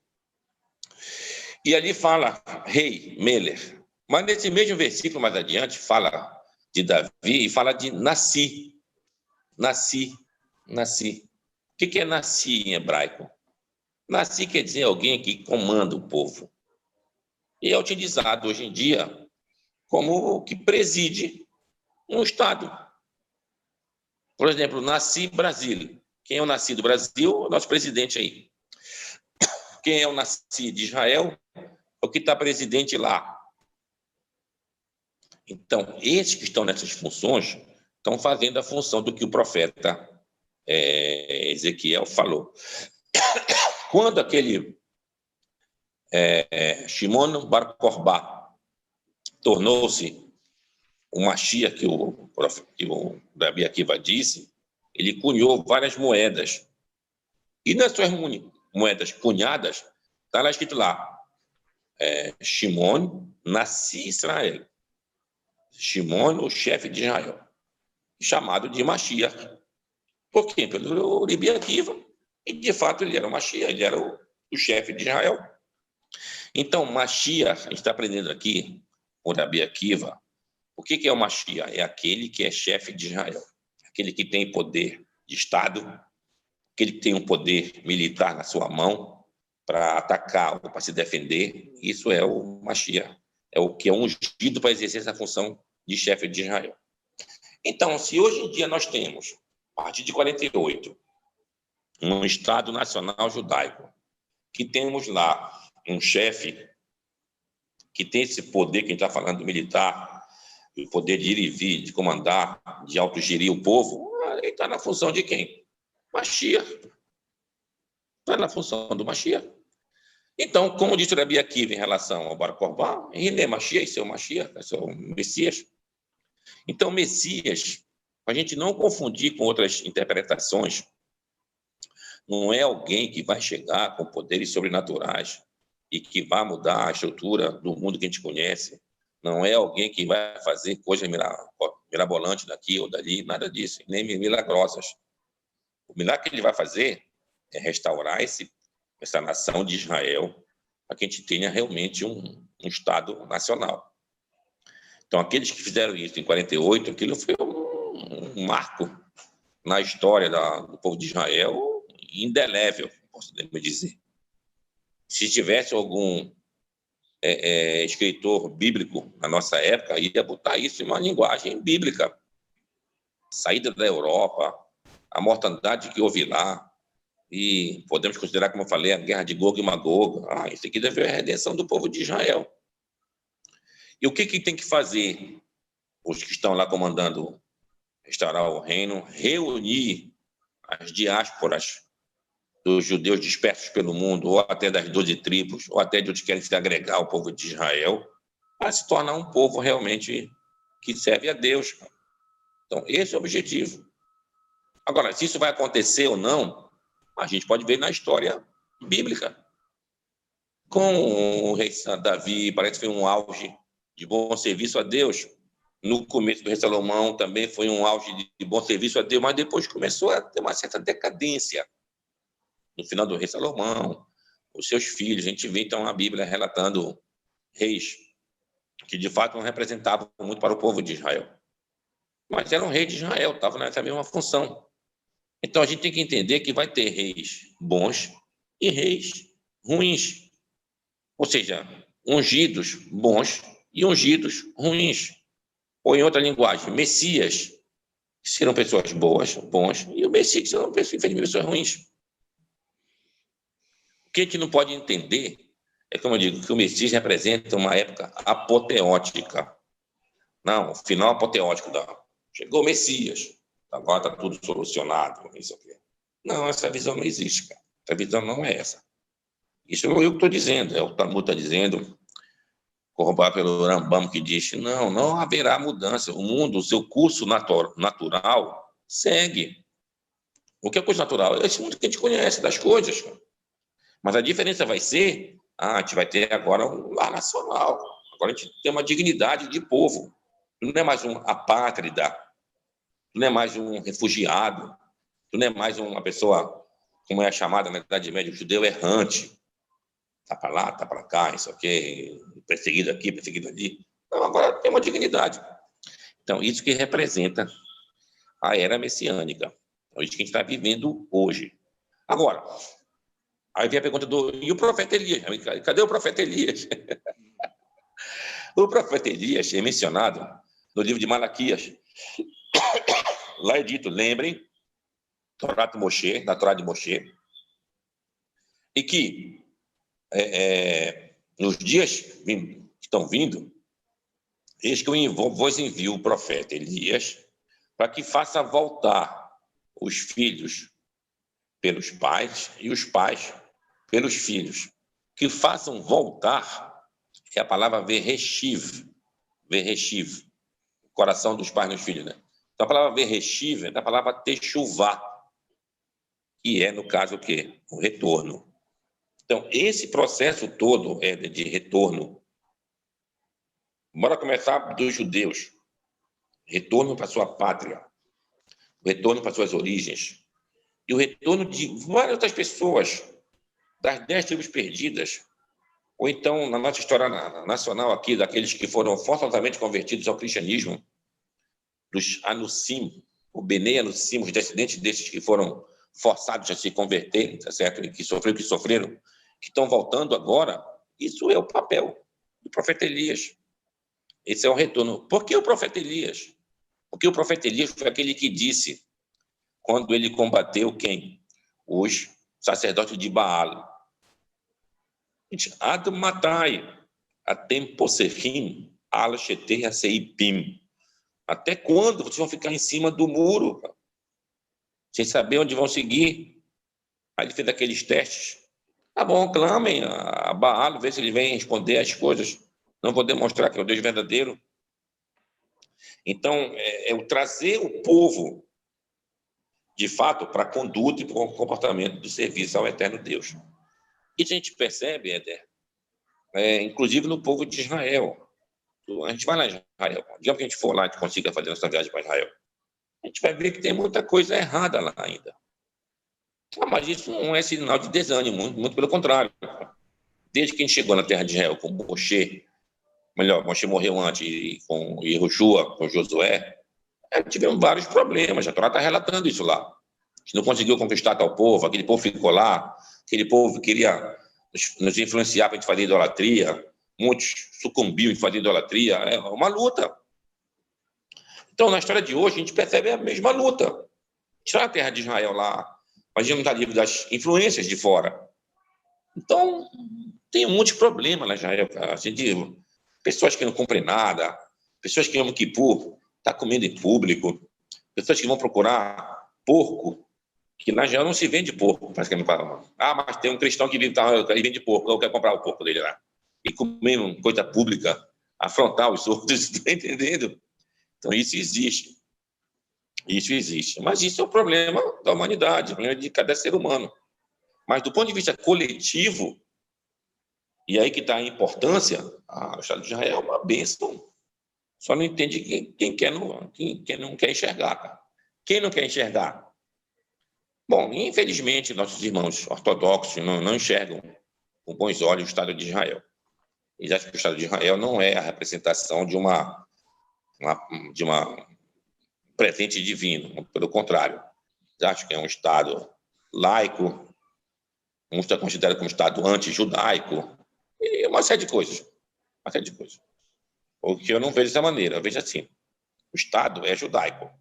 Speaker 1: E ali fala rei, Meler. Mas nesse mesmo versículo mais adiante, fala de Davi e fala de Nasci. O que é Nasci em hebraico? Nasci quer dizer alguém que comanda o povo. E é utilizado hoje em dia como o que preside um Estado. Por exemplo, Nasci Brasil. Quem é o Nasci do Brasil? O nosso presidente aí. Quem é o Nasci de Israel? É o que está presidente lá. Então, esses que estão nessas funções estão fazendo a função do que o profeta Ezequiel falou. Quando aquele Shimon Bar Kokhba tornou-se o Mashiach que o Rabi Akiva disse, ele cunhou várias moedas. E nas suas moedas cunhadas, está lá escrito lá, Shimon, nasci Israel. Shimon, o chefe de Israel, chamado de Mashiach. Por quê? Pelo Rabi Akiva. E, de fato, ele era o Mashiach, ele era o chefe de Israel. Então, Mashiach, a gente está aprendendo aqui, o Rabi Akiva, o que é o Mashiach? É aquele que é chefe de Israel, aquele que tem poder de Estado, aquele que tem um poder militar na sua mão para atacar ou para se defender. Isso é o Mashiach, é o que é ungido para exercer essa função de chefe de Israel. Então, se hoje em dia nós temos, a partir de 48, um Estado Nacional Judaico, que temos lá um chefe que tem esse poder que a gente está falando militar, o poder de ir e vir, de comandar, de autogerir o povo, ele está na função de quem? Mashiach. Está na função do Mashiach. Então, como disse o Rabi Akiva em relação ao Bar Korbá, ele é Mashiach, esse é o Mashiach, esse é o Messias. Então, Messias, para a gente não confundir com outras interpretações, não é alguém que vai chegar com poderes sobrenaturais e que vai mudar a estrutura do mundo que a gente conhece. Não é alguém que vai fazer coisas mirabolantes daqui ou dali, nada disso, nem milagrosas. O milagre que ele vai fazer é restaurar essa nação de Israel para que a gente tenha realmente um Estado nacional. Então, aqueles que fizeram isso em 48, aquilo foi um marco na história do povo de Israel, indelével, posso dizer. Se tivesse algum escritor bíblico na nossa época, ia botar isso em uma linguagem bíblica. Saída da Europa, a mortandade que houve lá, e podemos considerar, como eu falei, a guerra de Gog e Magog. Isso aqui deve ser a redenção do povo de Israel. E o que tem que fazer os que estão lá comandando, restaurar o reino, reunir as diásporas dos judeus dispersos pelo mundo, ou até das 12 tribos, ou até de onde querem se agregar ao povo de Israel, para se tornar um povo realmente que serve a Deus. Então, esse é o objetivo. Agora, se isso vai acontecer ou não, a gente pode ver na história bíblica. Com o rei Davi, parece que foi um auge de bom serviço a Deus. No começo do rei Salomão também foi um auge de bom serviço a Deus, mas depois começou a ter uma certa decadência. No final do rei Salomão, os seus filhos, a gente vê então a Bíblia relatando reis que de fato não representavam muito para o povo de Israel. Mas eram reis de Israel, estavam nessa mesma função. Então a gente tem que entender que vai ter reis bons e reis ruins. Ou seja, ungidos bons e ungidos ruins. Ou em outra linguagem, Messias, que serão pessoas boas, bons, e o Messias, que serão pessoas ruins. O que a gente não pode entender é, como eu digo, que o Messias representa uma época apoteótica. Não, o final apoteótico chegou o Messias, agora está tudo solucionado. Isso aqui. Não, essa visão não existe, cara. Essa visão não é essa. Isso não é eu que estou dizendo, o Talmud está dizendo, corroborado pelo Rambam, que diz, não haverá mudança. O mundo, o seu curso natural, segue. O que é curso natural? É esse mundo que a gente conhece, das coisas. Cara. Mas a diferença vai ser, a gente vai ter agora um lar nacional. Agora a gente tem uma dignidade de povo. Tu não é mais um apátrida, tu não é mais um refugiado, tu não é mais uma pessoa, como é chamada na Idade Média, o judeu errante. Tá para lá, tá para cá, isso aqui, perseguido aqui, perseguido ali. Não, agora tem uma dignidade. Então, isso que representa a era messiânica. É isso que a gente está vivendo hoje. Agora, aí vem a pergunta e o profeta Elias? Cadê o profeta Elias? O profeta Elias é mencionado no livro de Malaquias. Lá é dito, lembrem, da Torá de Moshe, e que nos dias que estão vindo, eis que eu vos envio o profeta Elias para que faça voltar os filhos pelos pais e os pais pelos filhos. Que façam voltar é a palavra verreshiv, o coração dos pais nos filhos, né? Então, a palavra verreshiv é da palavra techuvá, que é, no caso, o quê? O retorno. Então, esse processo todo de retorno, bora começar dos judeus, retorno para sua pátria, o retorno para suas origens, e o retorno de várias outras pessoas, das 10 tribos perdidas, ou então, na nossa história nacional aqui, daqueles que foram forçosamente convertidos ao cristianismo, dos Anussim, o Benê Anussim, os descendentes desses que foram forçados a se converter, tá certo? E que sofreram, que estão voltando agora. Isso é o papel do profeta Elias. Esse é o retorno. Por que o profeta Elias? Porque o profeta Elias foi aquele que disse, quando ele combateu quem? Os sacerdotes de Baal. Ad matai, atem posechim, ala shetei aseipim. Até quando vocês vão ficar em cima do muro, sem saber onde vão seguir? Aí ele fez aqueles testes. Tá bom, clamem a Baal, vê se ele vem responder as coisas. Não vou demonstrar que é o Deus verdadeiro. Então, é o trazer o povo, de fato, para a conduta e para o comportamento do serviço ao eterno Deus. Isso a gente percebe, Éder, inclusive no povo de Israel. A gente vai lá em Israel, digamos que a gente for lá e consiga fazer nossa viagem para Israel, a gente vai ver que tem muita coisa errada lá ainda. Mas isso não é sinal de desânimo, muito pelo contrário. Desde que a gente chegou na terra de Israel com Moshe morreu antes, e com Yehoshua, com Josué, tivemos vários problemas. A Torá está relatando isso lá. A gente não conseguiu conquistar tal povo, aquele povo ficou lá, aquele povo queria nos influenciar para a gente fazer idolatria, muitos sucumbiram em fazer idolatria. É uma luta. Então, na história de hoje, a gente percebe a mesma luta. A gente está na terra de Israel lá, mas a gente não está livre das influências de fora. Então, tem muitos problemas lá em Israel, cara. Pessoas que não cumprem nada, pessoas que amam Kippur, tá comendo em público, pessoas que vão procurar porco, que na Israel não se vende porco, praticamente. Mas tem um cristão que vende porco, eu quero comprar o porco dele lá. E comendo coisa pública, afrontar os outros, tá entendendo? Então, isso existe. Isso existe. Mas isso é o problema da humanidade, o problema de cada ser humano. Mas, do ponto de vista coletivo, e aí que está a importância, o Estado de Israel é uma bênção. Só não entende quem não quer enxergar. Cara. Quem não quer enxergar? Bom, infelizmente, nossos irmãos ortodoxos não enxergam com bons olhos o Estado de Israel. Eles acham que o Estado de Israel não é a representação de uma presente divino. Pelo contrário, eles acham que é um Estado laico, uns consideram como um Estado anti-judaico, e uma série de coisas. Uma série de coisas. O que eu não vejo dessa maneira, eu vejo assim. O Estado é judaico.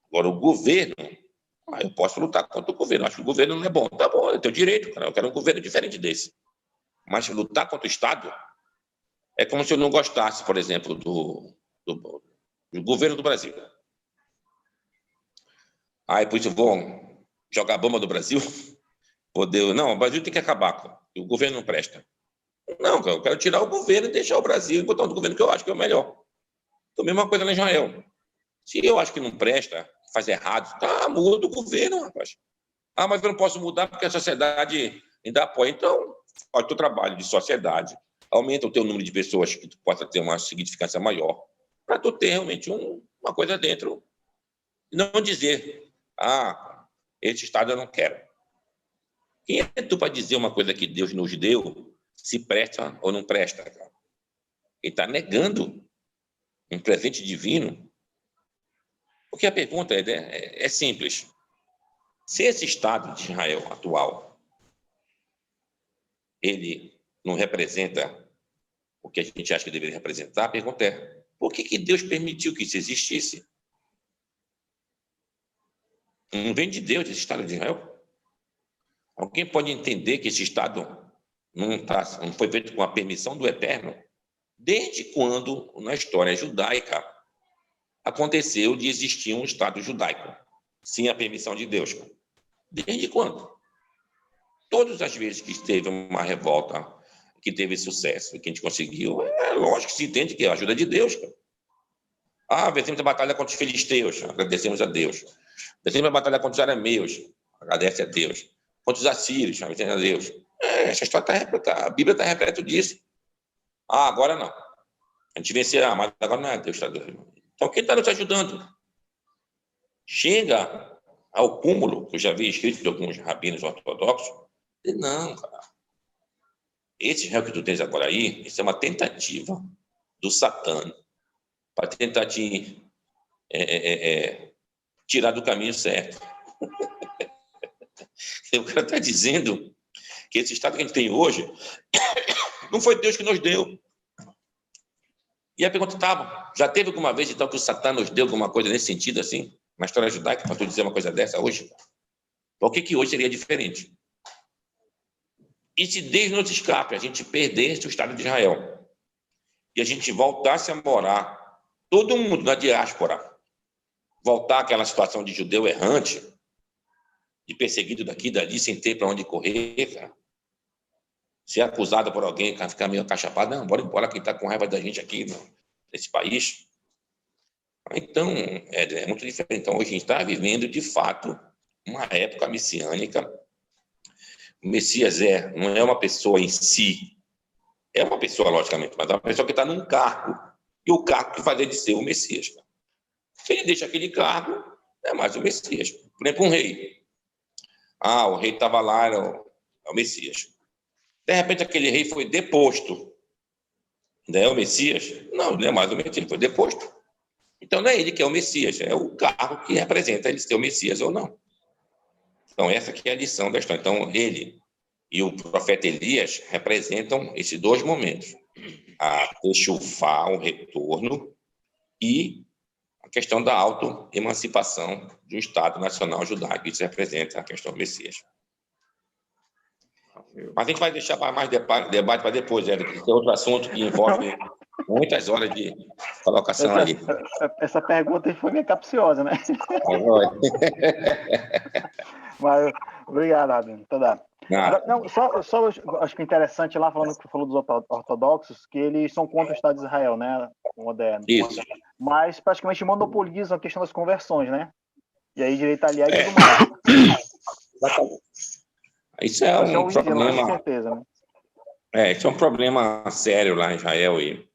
Speaker 1: Agora, o governo, eu posso lutar contra o governo. Acho que o governo não é bom. Tá bom, eu tenho direito, cara. Eu quero um governo diferente desse. Mas lutar contra o Estado é como se eu não gostasse, por exemplo, do governo do Brasil. Por isso eu vou jogar a bomba do Brasil. Não, o Brasil tem que acabar. O governo não presta. Não, eu quero tirar o governo e deixar o Brasil e botar um governo que eu acho que é o melhor. Então, a mesma coisa na Israel. Se eu acho que não presta, faz errado, muda o governo, rapaz. Mas eu não posso mudar porque a sociedade ainda apoia. Então, faz o teu trabalho de sociedade, aumenta o teu número de pessoas que tu possa ter uma significância maior, para tu ter realmente uma coisa dentro. Não dizer, esse Estado eu não quero. Quem é tu para dizer uma coisa que Deus nos deu, se presta ou não presta? Cara? Ele está negando um presente divino. Porque a pergunta é simples. Se esse Estado de Israel atual, ele não representa o que a gente acha que deveria representar, a pergunta é, por que Deus permitiu que isso existisse? Não vem de Deus esse Estado de Israel? Alguém pode entender que esse Estado não foi feito com a permissão do Eterno? Desde quando, na história judaica, aconteceu de existir um Estado judaico, sem a permissão de Deus? Desde quando? Todas as vezes que teve uma revolta, que teve sucesso, que a gente conseguiu, lógico que se entende que é a ajuda de Deus. Vencemos a batalha contra os filisteus, agradecemos a Deus. Vencemos a batalha contra os arameus, agradece a Deus. contra os assírios, os cananeus. Essa história a Bíblia está repleta disso. Agora não. A gente vencerá, mas agora não é Deus. Então, quem está nos ajudando? Chega ao cúmulo, que eu já vi escrito de alguns rabinos ortodoxos, e não, cara. Esse réu que tu tens agora aí, isso é uma tentativa do Satã para tentar te tirar do caminho certo. O cara está dizendo que esse estado que a gente tem hoje não foi Deus que nos deu. E a pergunta estava, já teve alguma vez, então, que o Satã nos deu alguma coisa nesse sentido, assim, na história judaica, para tu dizer uma coisa dessa hoje? Por que hoje seria diferente? E se Deus nos escape, a gente perdesse o Estado de Israel e a gente voltasse a morar, todo mundo na diáspora, voltar àquela situação de judeu errante, de perseguido daqui e dali, sem ter para onde correr, cara. Ser acusado por alguém, ficar meio acachapado, não, bora embora, quem está com raiva da gente aqui nesse país. Então, é muito diferente. Então, hoje a gente está vivendo, de fato, uma época messiânica. O Messias não é uma pessoa em si, é uma pessoa, logicamente, mas é uma pessoa que está num cargo, e o cargo que faz ele ser o Messias. Se ele deixa aquele cargo, é mais o Messias. Por exemplo, um rei. O rei estava lá, é o Messias. De repente, aquele rei foi deposto. Não é o Messias? Não é mais o Messias, ele foi deposto. Então, não é ele que é o Messias, é o cargo que representa ele ser o Messias ou não. Então, essa aqui é a lição da história. Então, ele e o profeta Elias representam esses dois momentos. A techufá, o retorno, e a questão da autoemancipação do Estado Nacional Judaico. Isso representa a questão do Messias. Mas a gente vai deixar mais debate para depois, Érico, que é outro assunto que envolve muitas horas de colocação ali.
Speaker 3: Essa pergunta foi meio capciosa, né? Mas, obrigado, Rabino. Não, só acho que é interessante lá, falando que falou dos ortodoxos, que eles são contra o Estado de Israel, né? Moderno.
Speaker 1: Isso.
Speaker 3: Mas praticamente monopolizam a questão das conversões, né? E aí direito aliado e tudo mais.
Speaker 1: Isso é um problema.
Speaker 3: Com certeza, né?
Speaker 1: Isso é um problema sério lá em Israel, e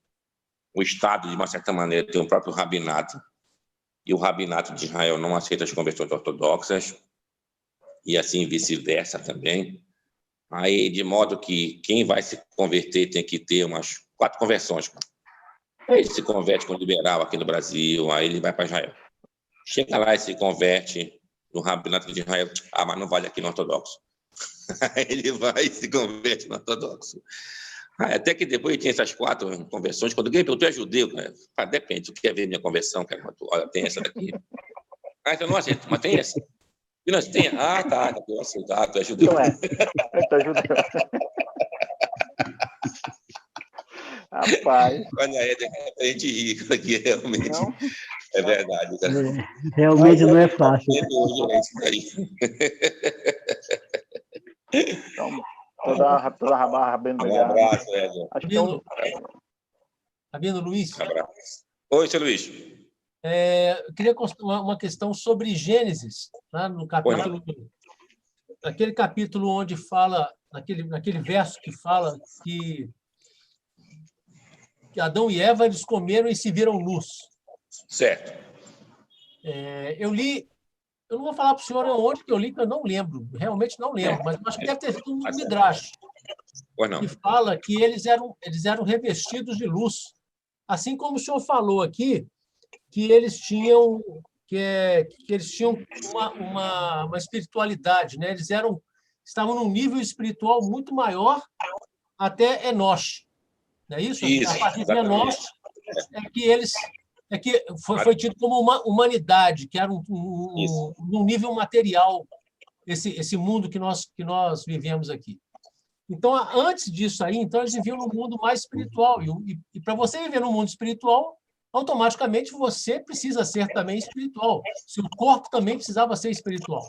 Speaker 1: o Estado, de uma certa maneira, tem o próprio rabinato, e o rabinato de Israel não aceita as conversões ortodoxas, e assim vice-versa também. Aí, de modo que quem vai se converter tem que ter umas 4 conversões. Aí ele se converte com o liberal aqui no Brasil, aí ele vai para Israel. Chega lá e se converte no rabinato de Israel. Mas não vale aqui no ortodoxo. Aí ele vai e se converte no ortodoxo. Até que depois tinha essas 4 conversões. Quando alguém perguntou, tu é judeu? Depende, tu quer ver minha conversão? Olha, tem essa daqui. Mas eu não aceito, mas tem essa. E nós tem. Tá, eu aceito. Tu é judeu.
Speaker 3: Não é. Tu é judeu. Rapaz.
Speaker 1: Olha aí, a gente ri aqui, realmente. Não. É verdade, cara.
Speaker 4: Realmente não é fácil.
Speaker 3: Então, toda a barra bem obrigado.
Speaker 1: Um abraço, Edson.
Speaker 4: Rabino Luiz.
Speaker 1: Um abraço. Oi, seu Luiz.
Speaker 4: Eu queria uma questão sobre Gênesis, né, no capítulo, naquele capítulo onde fala, naquele verso que fala que Adão e Eva eles comeram e se viram nus.
Speaker 1: Certo.
Speaker 4: Eu li, eu não vou falar para o senhor onde que eu li, porque eu não lembro, realmente não lembro, mas acho que deve ter sido um Midrash, que fala que eles eram revestidos de luz. Assim como o senhor falou aqui, que eles tinham uma espiritualidade, né? Eles estavam num nível espiritual muito maior até Enosh, não é isso? A partir de Enosh que foi tido como uma humanidade, que era num nível material esse mundo que nós vivemos aqui. Então, antes disso aí, então eles viviam num mundo mais espiritual, e para você viver num mundo espiritual, automaticamente você precisa ser também espiritual. Seu corpo também precisava ser espiritual.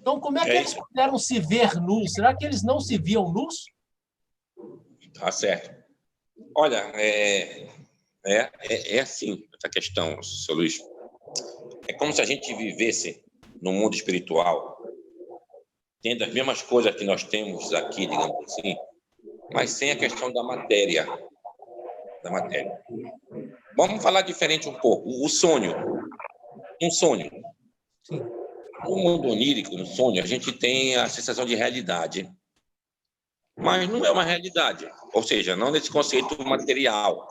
Speaker 4: Então, como é que eles puderam se ver nus? Será que eles não se viam nus?
Speaker 1: Tá certo. Olha, é assim essa questão, seu Luiz. É como se a gente vivesse no mundo espiritual tendo as mesmas coisas que nós temos aqui, digamos assim, mas sem a questão da matéria. Vamos falar diferente um pouco. O sonho. Um sonho.
Speaker 4: Sim.
Speaker 1: No mundo onírico, no sonho, a gente tem a sensação de realidade. Mas não é uma realidade. Ou seja, não nesse conceito material.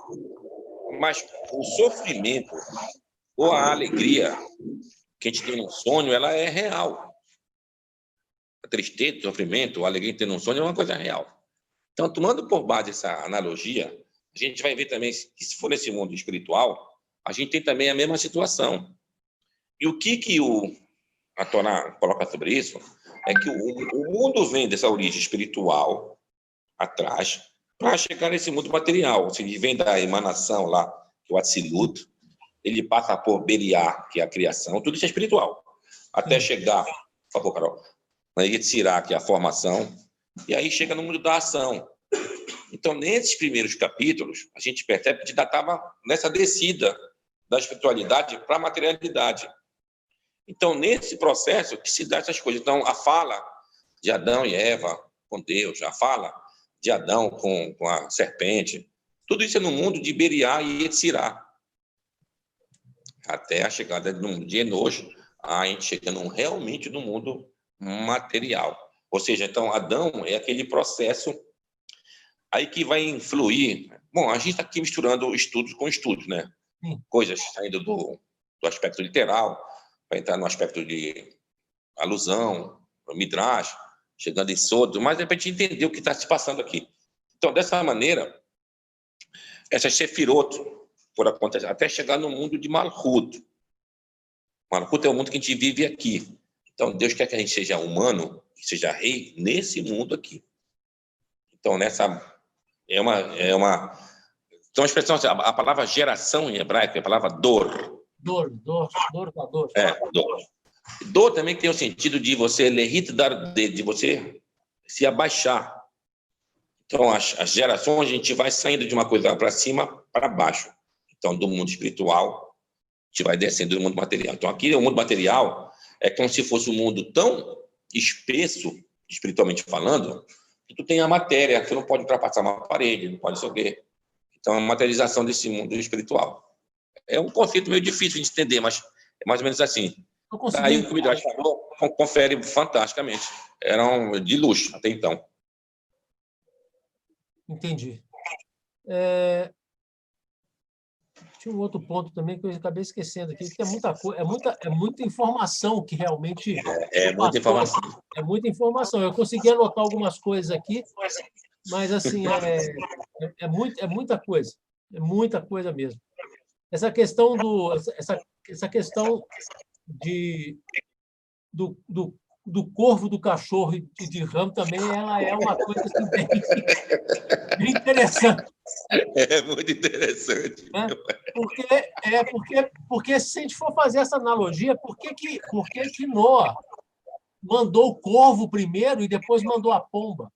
Speaker 1: Mas o sofrimento ou a alegria que a gente tem no sonho, ela é real. A tristeza, o sofrimento, a alegria que tem no sonho é uma coisa real. Então, tomando por base essa analogia, a gente vai ver também que, se for nesse mundo espiritual, a gente tem também a mesma situação. E o que a Torá coloca sobre isso é que o mundo vem dessa origem espiritual atrás para chegar nesse mundo material. Ou seja, ele vem da emanação lá, que é o Atzilut, ele passa por Beriá, que é a criação, tudo isso é espiritual, até chegar, por favor, Carol, na Yetzirá, que é a formação, e aí chega no mundo da ação. Então, nesses primeiros capítulos, a gente percebe que a gente ainda estava nessa descida da espiritualidade para a materialidade. Então, nesse processo que se dá essas coisas. Então, a fala de Adão e Eva com Deus, a fala de Adão com a serpente, tudo isso é no mundo de Beriá e Yetzirá. Até a chegada de Enosh, a gente chega realmente no mundo material. Ou seja, então, Adão é aquele processo aí que vai influir. Bom, a gente está aqui misturando estudos com estudos, né? Coisas saindo do aspecto literal, para entrar no aspecto de alusão, midrash, chegando em Sodo, mas de repente entender o que está se passando aqui. Então, dessa maneira, essa Sefirot, por acontecer, até chegar no mundo de Malchut. Malchut é o mundo que a gente vive aqui. Então, Deus quer que a gente seja humano, que seja rei, nesse mundo aqui. Então, nessa... Então, a expressão, a palavra geração em hebraico é a palavra dor.
Speaker 4: Dor. Dor.
Speaker 1: Dor também tem o sentido de você de você se abaixar. Então, as gerações, a gente vai saindo de uma coisa para cima para baixo. Então, do mundo espiritual, a gente vai descendo do mundo material. Então, aqui, o mundo material é como se fosse um mundo tão espesso, espiritualmente falando, que tu tem a matéria, você não pode ultrapassar uma parede, não pode saber. Então, a materialização desse mundo espiritual. É um conceito meio difícil de entender, mas é mais ou menos assim. Daí o que o Midrash falou, confere fantasticamente. Eram de luxo até então.
Speaker 4: Entendi. Tinha um outro ponto também que eu acabei esquecendo aqui, que é muita informação que realmente...
Speaker 1: É muita informação.
Speaker 4: É muita informação. Eu consegui anotar algumas coisas aqui, mas, assim, é muita coisa. É muita coisa mesmo. Essa questão do corvo, do cachorro e de ramo também, ela é uma coisa assim, bem interessante.
Speaker 1: É muito interessante.
Speaker 4: Né? Porque se a gente for fazer essa analogia, por que Noé mandou o corvo primeiro e depois mandou a pomba?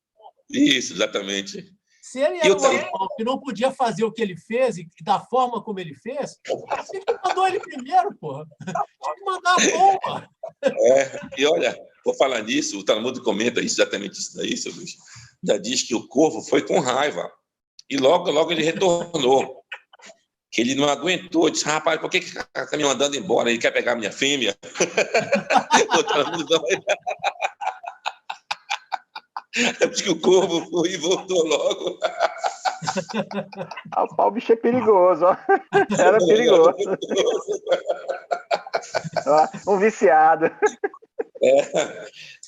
Speaker 1: Isso, exatamente.
Speaker 4: Se ele era um animal que não podia fazer o que ele fez e da forma como ele fez, por que mandou ele primeiro, porra? Tinha que mandar a pomba.
Speaker 1: E olha, vou falar nisso, o Talmud comenta exatamente isso daí, seu Luiz. Já diz que o corvo foi com raiva. E logo ele retornou. Que ele não aguentou. Disse, rapaz, por que está me mandando embora? Ele quer pegar minha fêmea? O Talmud não... É porque o corvo foi e voltou logo.
Speaker 3: O bicho é perigoso, ó. Era perigoso. Um viciado.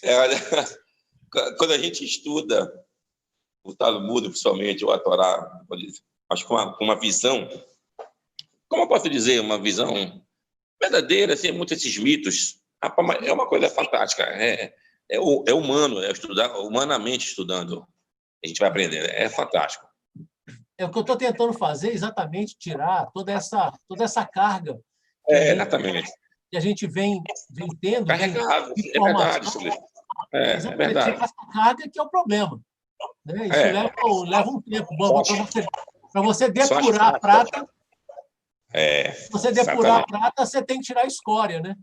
Speaker 1: Olha, quando a gente estuda o Talmud, principalmente, ou a Torá, acho que com uma visão, como eu posso dizer, uma visão verdadeira, assim, muitos esses mitos, é uma coisa fantástica. É humano, é estudar, humanamente estudando, a gente vai aprender. É fantástico.
Speaker 4: É o que eu estou tentando fazer, exatamente tirar toda essa carga
Speaker 1: Exatamente.
Speaker 4: que a gente vem tendo.
Speaker 1: Carregado, é verdade. É verdade.
Speaker 4: Tirar essa carga que é o problema. Né? Isso leva um tempo. Para você depurar a prata, você tem que tirar a escória, né?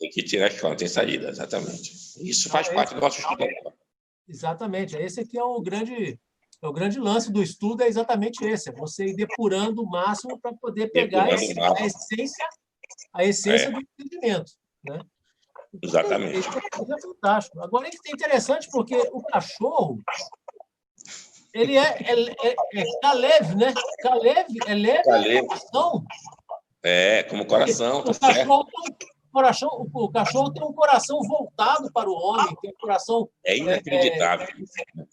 Speaker 1: Tem que tirar a escola, tem saída, exatamente. Isso faz parte do nosso estudo.
Speaker 4: Exatamente. Esse aqui é o grande lance do estudo, é exatamente esse. É você ir depurando o máximo para poder pegar a essência do entendimento. Né? Então,
Speaker 1: Exatamente.
Speaker 4: isso é fantástico. Agora, isso é interessante porque o cachorro ele é Kalev, né? Kalev é leve
Speaker 1: Kalev.
Speaker 4: coração.
Speaker 1: Como coração,
Speaker 4: O cachorro tem um coração voltado para o homem, tem um coração
Speaker 1: inacreditável.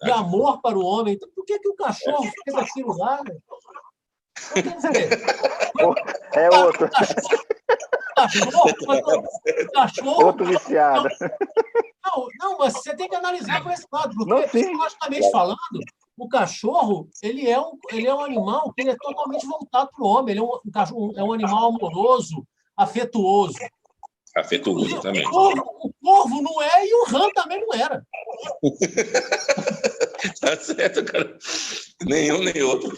Speaker 4: de amor para o homem. Então, por que o cachorro fez aquilo lá? Então, quer dizer,
Speaker 3: é outro.
Speaker 4: Cachorro
Speaker 3: Outro viciado.
Speaker 4: Não, mas você tem que analisar por esse lado, porque,
Speaker 3: Não, sim.
Speaker 4: psicologicamente falando, o cachorro ele é um animal que ele é totalmente voltado para o homem. Ele é um animal amoroso, afetuoso.
Speaker 1: Afetuoso também.
Speaker 4: O corvo não é e o rã também não era.
Speaker 1: Tá certo, cara. Nenhum nem outro.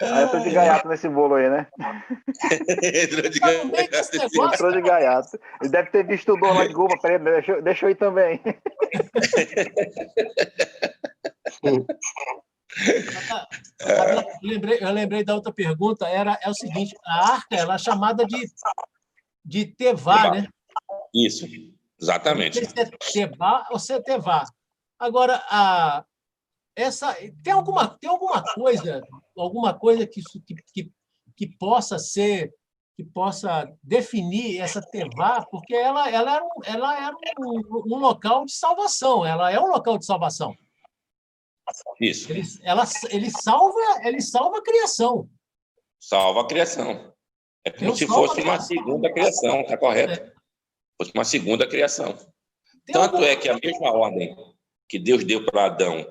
Speaker 3: Aí entrou de gaiato nesse bolo aí, né?
Speaker 1: Entrou
Speaker 3: de gaiato. Ele deve ter visto o dono lá de Goma. Peraí, deixa eu ir também.
Speaker 4: Eu lembrei da outra pergunta. É o seguinte: a arca ela é chamada de Tevá, né?
Speaker 1: Isso, exatamente.
Speaker 4: Não sei se é Tebá ou se é Tevá. Agora, tem alguma coisa que possa ser, que possa definir essa Tevá, porque ela era um local de salvação. Ela é um local de salvação.
Speaker 1: Isso.
Speaker 4: Ele salva a criação.
Speaker 1: Salva a criação. É como se fosse uma segunda criação, está correto? Fosse uma segunda criação. Tanto é que a mesma ordem que Deus deu para Adão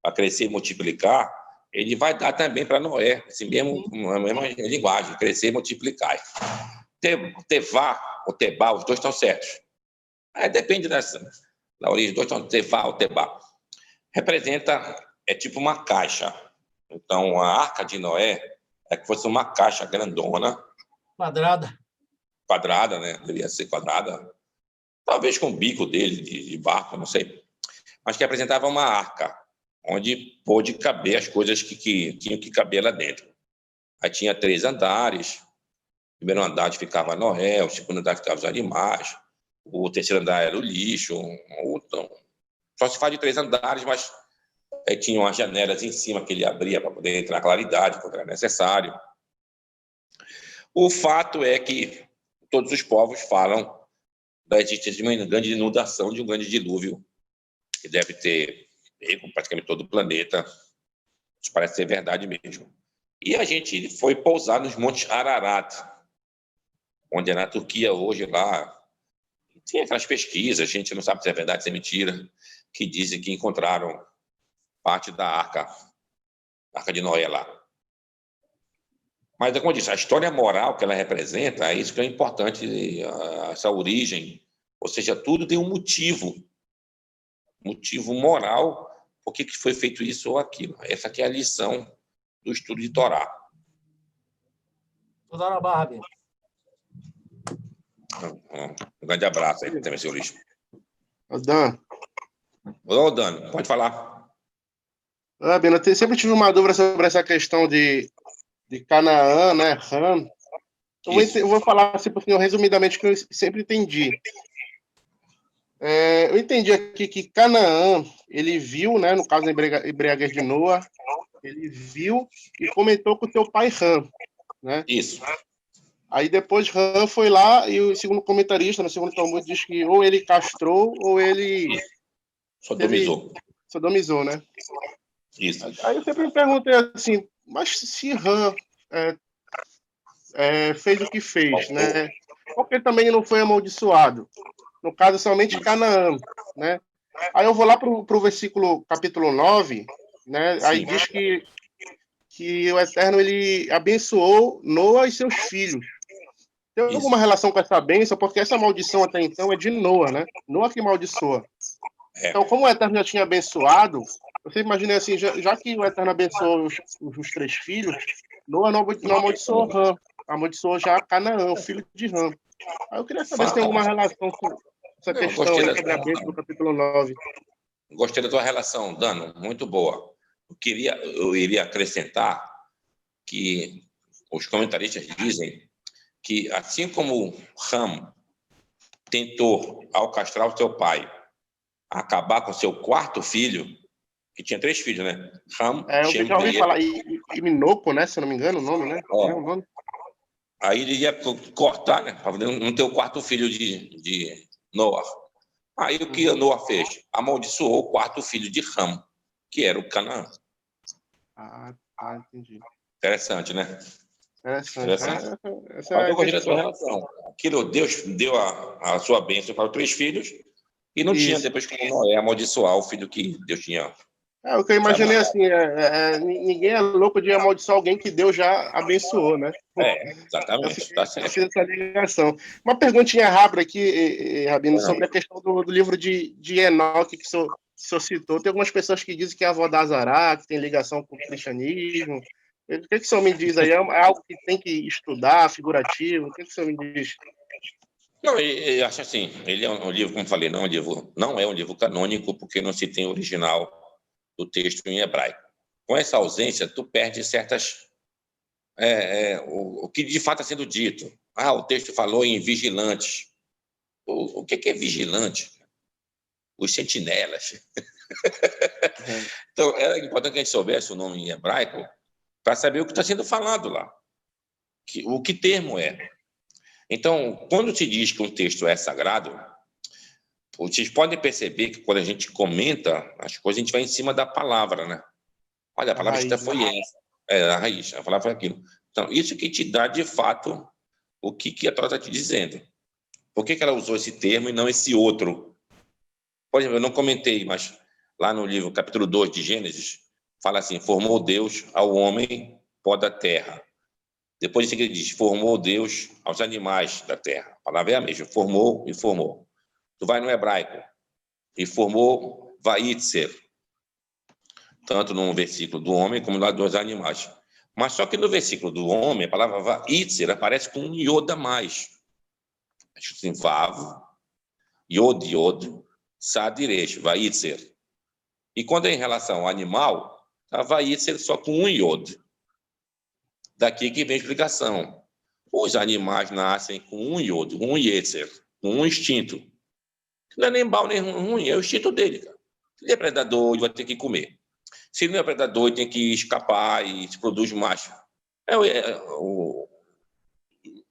Speaker 1: para crescer e multiplicar, ele vai dar também para Noé, a mesma linguagem, crescer e multiplicar. Tevá ou Tebá, os dois estão certos. Aí depende da origem, os dois estão Tevá ou Tebá. Representa, é tipo uma caixa. Então, a arca de Noé é que fosse uma caixa grandona. Quadrada, né? Deveria ser quadrada. Talvez com o bico dele, de barco, não sei. Mas que apresentava uma arca, onde pôde caber as coisas que tinham que caber lá dentro. Aí tinha 3 andares. O primeiro andar ficava Noé, o segundo andar ficava os animais, o terceiro andar era o lixo. Então, só se fala de 3 andares, mas aí tinham as janelas em cima que ele abria para poder entrar claridade, quando era necessário. O fato é que todos os povos falam da existência de uma grande inundação, de um grande dilúvio, que deve ter pego praticamente todo o planeta. Isso parece ser verdade mesmo. E a gente foi pousar nos Montes Ararat, onde é na Turquia hoje, lá. Tem aquelas pesquisas, a gente não sabe se é verdade, se é mentira, que dizem que encontraram parte da arca de Noé lá. Mas, como eu disse, a história moral que ela representa, é isso que é importante, essa origem. Ou seja, tudo tem um motivo moral, por que foi feito isso ou aquilo. Essa aqui é a lição do estudo de Torá.
Speaker 4: Toda na barra, bem.
Speaker 1: Um grande abraço aí também, seu Lixo.
Speaker 5: Dan.
Speaker 1: Ô, Dan, pode falar.
Speaker 5: Bina, eu sempre tive uma dúvida sobre essa questão de Canaã, né? Ham. Eu vou falar assim, resumidamente, que eu sempre entendi. Eu entendi aqui que Canaã, ele viu, né, no caso da embriaguez de Noa, ele viu e comentou com o seu pai Ham, né?
Speaker 1: Isso.
Speaker 5: Aí depois Ham foi lá e o segundo comentarista, no segundo Talmud, diz que ou ele castrou ou ele sodomizou, né?
Speaker 1: Isso.
Speaker 5: Aí eu sempre me perguntei assim, mas se Ham fez o que fez, né? Por que também não foi amaldiçoado? No caso, somente Canaã, né? Aí eu vou lá para o versículo, capítulo 9, né? Aí diz que o Eterno, ele abençoou Noa e seus filhos. Tem alguma relação com essa bênção? Porque essa maldição até então é de Noa, né? Noa que amaldiçoa. Então, como o Eterno já tinha abençoado, você imagina assim, já que o Eterno abençoou os 3 filhos, Noa não amaldiçoou Ham. amaldiçoou já Canaã, o filho de Ram. Aí eu queria saber se tem alguma relação com essa
Speaker 1: Não,
Speaker 5: questão
Speaker 1: gostei
Speaker 5: aí
Speaker 1: da
Speaker 5: sobre a bênção do capítulo 9.
Speaker 1: Gostei da tua relação, Dano, muito boa. Eu iria acrescentar que os comentaristas dizem que, assim como Ram tentou, ao castrar o seu pai, acabar com seu quarto filho, que tinha 3 filhos, né? Ram,
Speaker 5: Eu
Speaker 1: Shem
Speaker 5: já ouvi
Speaker 1: e
Speaker 5: falar, e Minoco, né? Se eu não me engano, o nome, né?
Speaker 1: Ó,
Speaker 5: É o nome?
Speaker 1: aí ele ia cortar, né? Para não ter o quarto filho de Noah. Aí o que Noah fez? Amaldiçoou o quarto filho de Ram, que era o Canaã.
Speaker 5: Entendi.
Speaker 1: Interessante, né?
Speaker 5: Interessante. Essa
Speaker 1: Mas
Speaker 5: é
Speaker 1: eu
Speaker 5: a
Speaker 1: gostei da sua
Speaker 5: questão.
Speaker 1: relação. Aquilo, Deus deu a sua bênção para os 3 filhos e não tinha
Speaker 5: Isso.
Speaker 1: depois como Noé amaldiçoar o filho que Deus tinha.
Speaker 5: O que eu imaginei
Speaker 1: chamado.
Speaker 5: assim, ninguém é louco de amaldiçoar alguém que Deus já abençoou, né?
Speaker 1: Exatamente, tá
Speaker 5: Eu
Speaker 1: certo.
Speaker 5: fiz essa ligação. Uma perguntinha rápida aqui, Rabino, sobre a
Speaker 1: Não.
Speaker 5: questão do livro de Enoque que o senhor citou. Tem algumas pessoas que dizem que é a avó da Azará, que tem ligação com o cristianismo. O que o senhor me diz aí? É algo que tem que estudar, figurativo? O que o senhor me diz?
Speaker 1: Não, eu acho assim, ele é um livro, como falei, não é um livro canônico, porque não se tem original do texto em hebraico. Com essa ausência, tu perde certas... o que de fato está sendo dito. O texto falou em vigilantes. O que é vigilante? Os sentinelas. Então, era importante que a gente soubesse o nome em hebraico para saber o que está sendo falado lá. O que termo é. Então, quando se diz que um texto é sagrado, vocês podem perceber que quando a gente comenta as coisas, a gente vai em cima da palavra, né? Olha, a palavra
Speaker 5: raiz,
Speaker 1: foi essa. A raiz, a palavra foi aquilo. Então, isso que te dá, de fato, o que a Torá está te dizendo. Por que ela usou esse termo e não esse outro? Por exemplo, eu não comentei, mas lá no livro, capítulo 2 de Gênesis, fala assim, formou Deus ao homem pó da terra. Depois disso ele diz, formou Deus aos animais da terra. A palavra é a mesma, formou e formou. Tu vai no hebraico, e formou Vaitzer, tanto no versículo do homem como lá dos animais. Mas só que no versículo do homem, a palavra Vaitzer aparece com um iod a mais. Acho assim, Vav, Yod, Sadiresh, Vaitzer. E quando é em relação ao animal, a Vaitzer só com um iod. Daqui que vem a explicação. Os animais nascem com um iod, um yetzer, com um instinto. Não é nem bom nem ruim, é o instinto dele, cara. Se ele é predador, ele vai ter que comer. Se ele não é predador, ele tem que escapar e se produz mais. O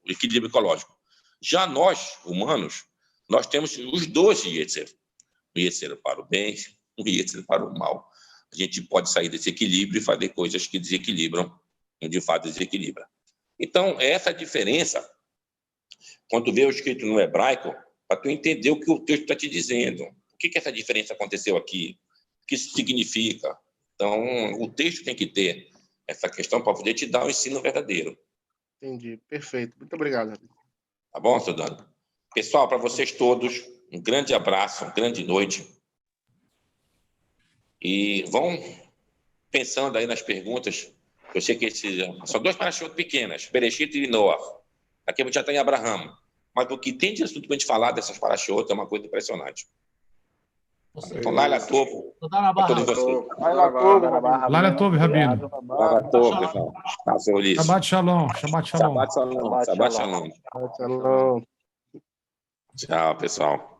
Speaker 1: equilíbrio ecológico. Já nós, humanos, nós temos os dois yetzer. O yetzer para o bem, o yetzer para o mal. A gente pode sair desse equilíbrio e fazer coisas que desequilibram, de fato desequilibra. Então, essa diferença, quando tu vê o escrito no hebraico, para tu entender o que o texto está te dizendo. O que essa diferença aconteceu aqui? O que isso significa? Então, o texto tem que ter essa questão para poder te dar o ensino verdadeiro.
Speaker 5: Entendi, perfeito. Muito obrigado.
Speaker 1: Tá bom, seu Dano? Pessoal, para vocês todos, um grande abraço, uma grande noite. E vão pensando aí nas perguntas. Eu sei que são 2 parashotas pequenas, Bereshit e Noah. Aqui a gente já está em Abraham. Mas o que tem de assunto para a gente falar dessas parashotas é uma coisa impressionante. Então, Laila Topo, para todos vocês.
Speaker 6: Laila Tov, Rabino.
Speaker 1: Laila Topo, pessoal. Tá, seu Ulisses.
Speaker 6: Shabbat Shalom. Shabbat Shalom.
Speaker 1: Shabbat Shalom. Shabbat Shalom.
Speaker 5: Shalom.
Speaker 1: Tchau, pessoal.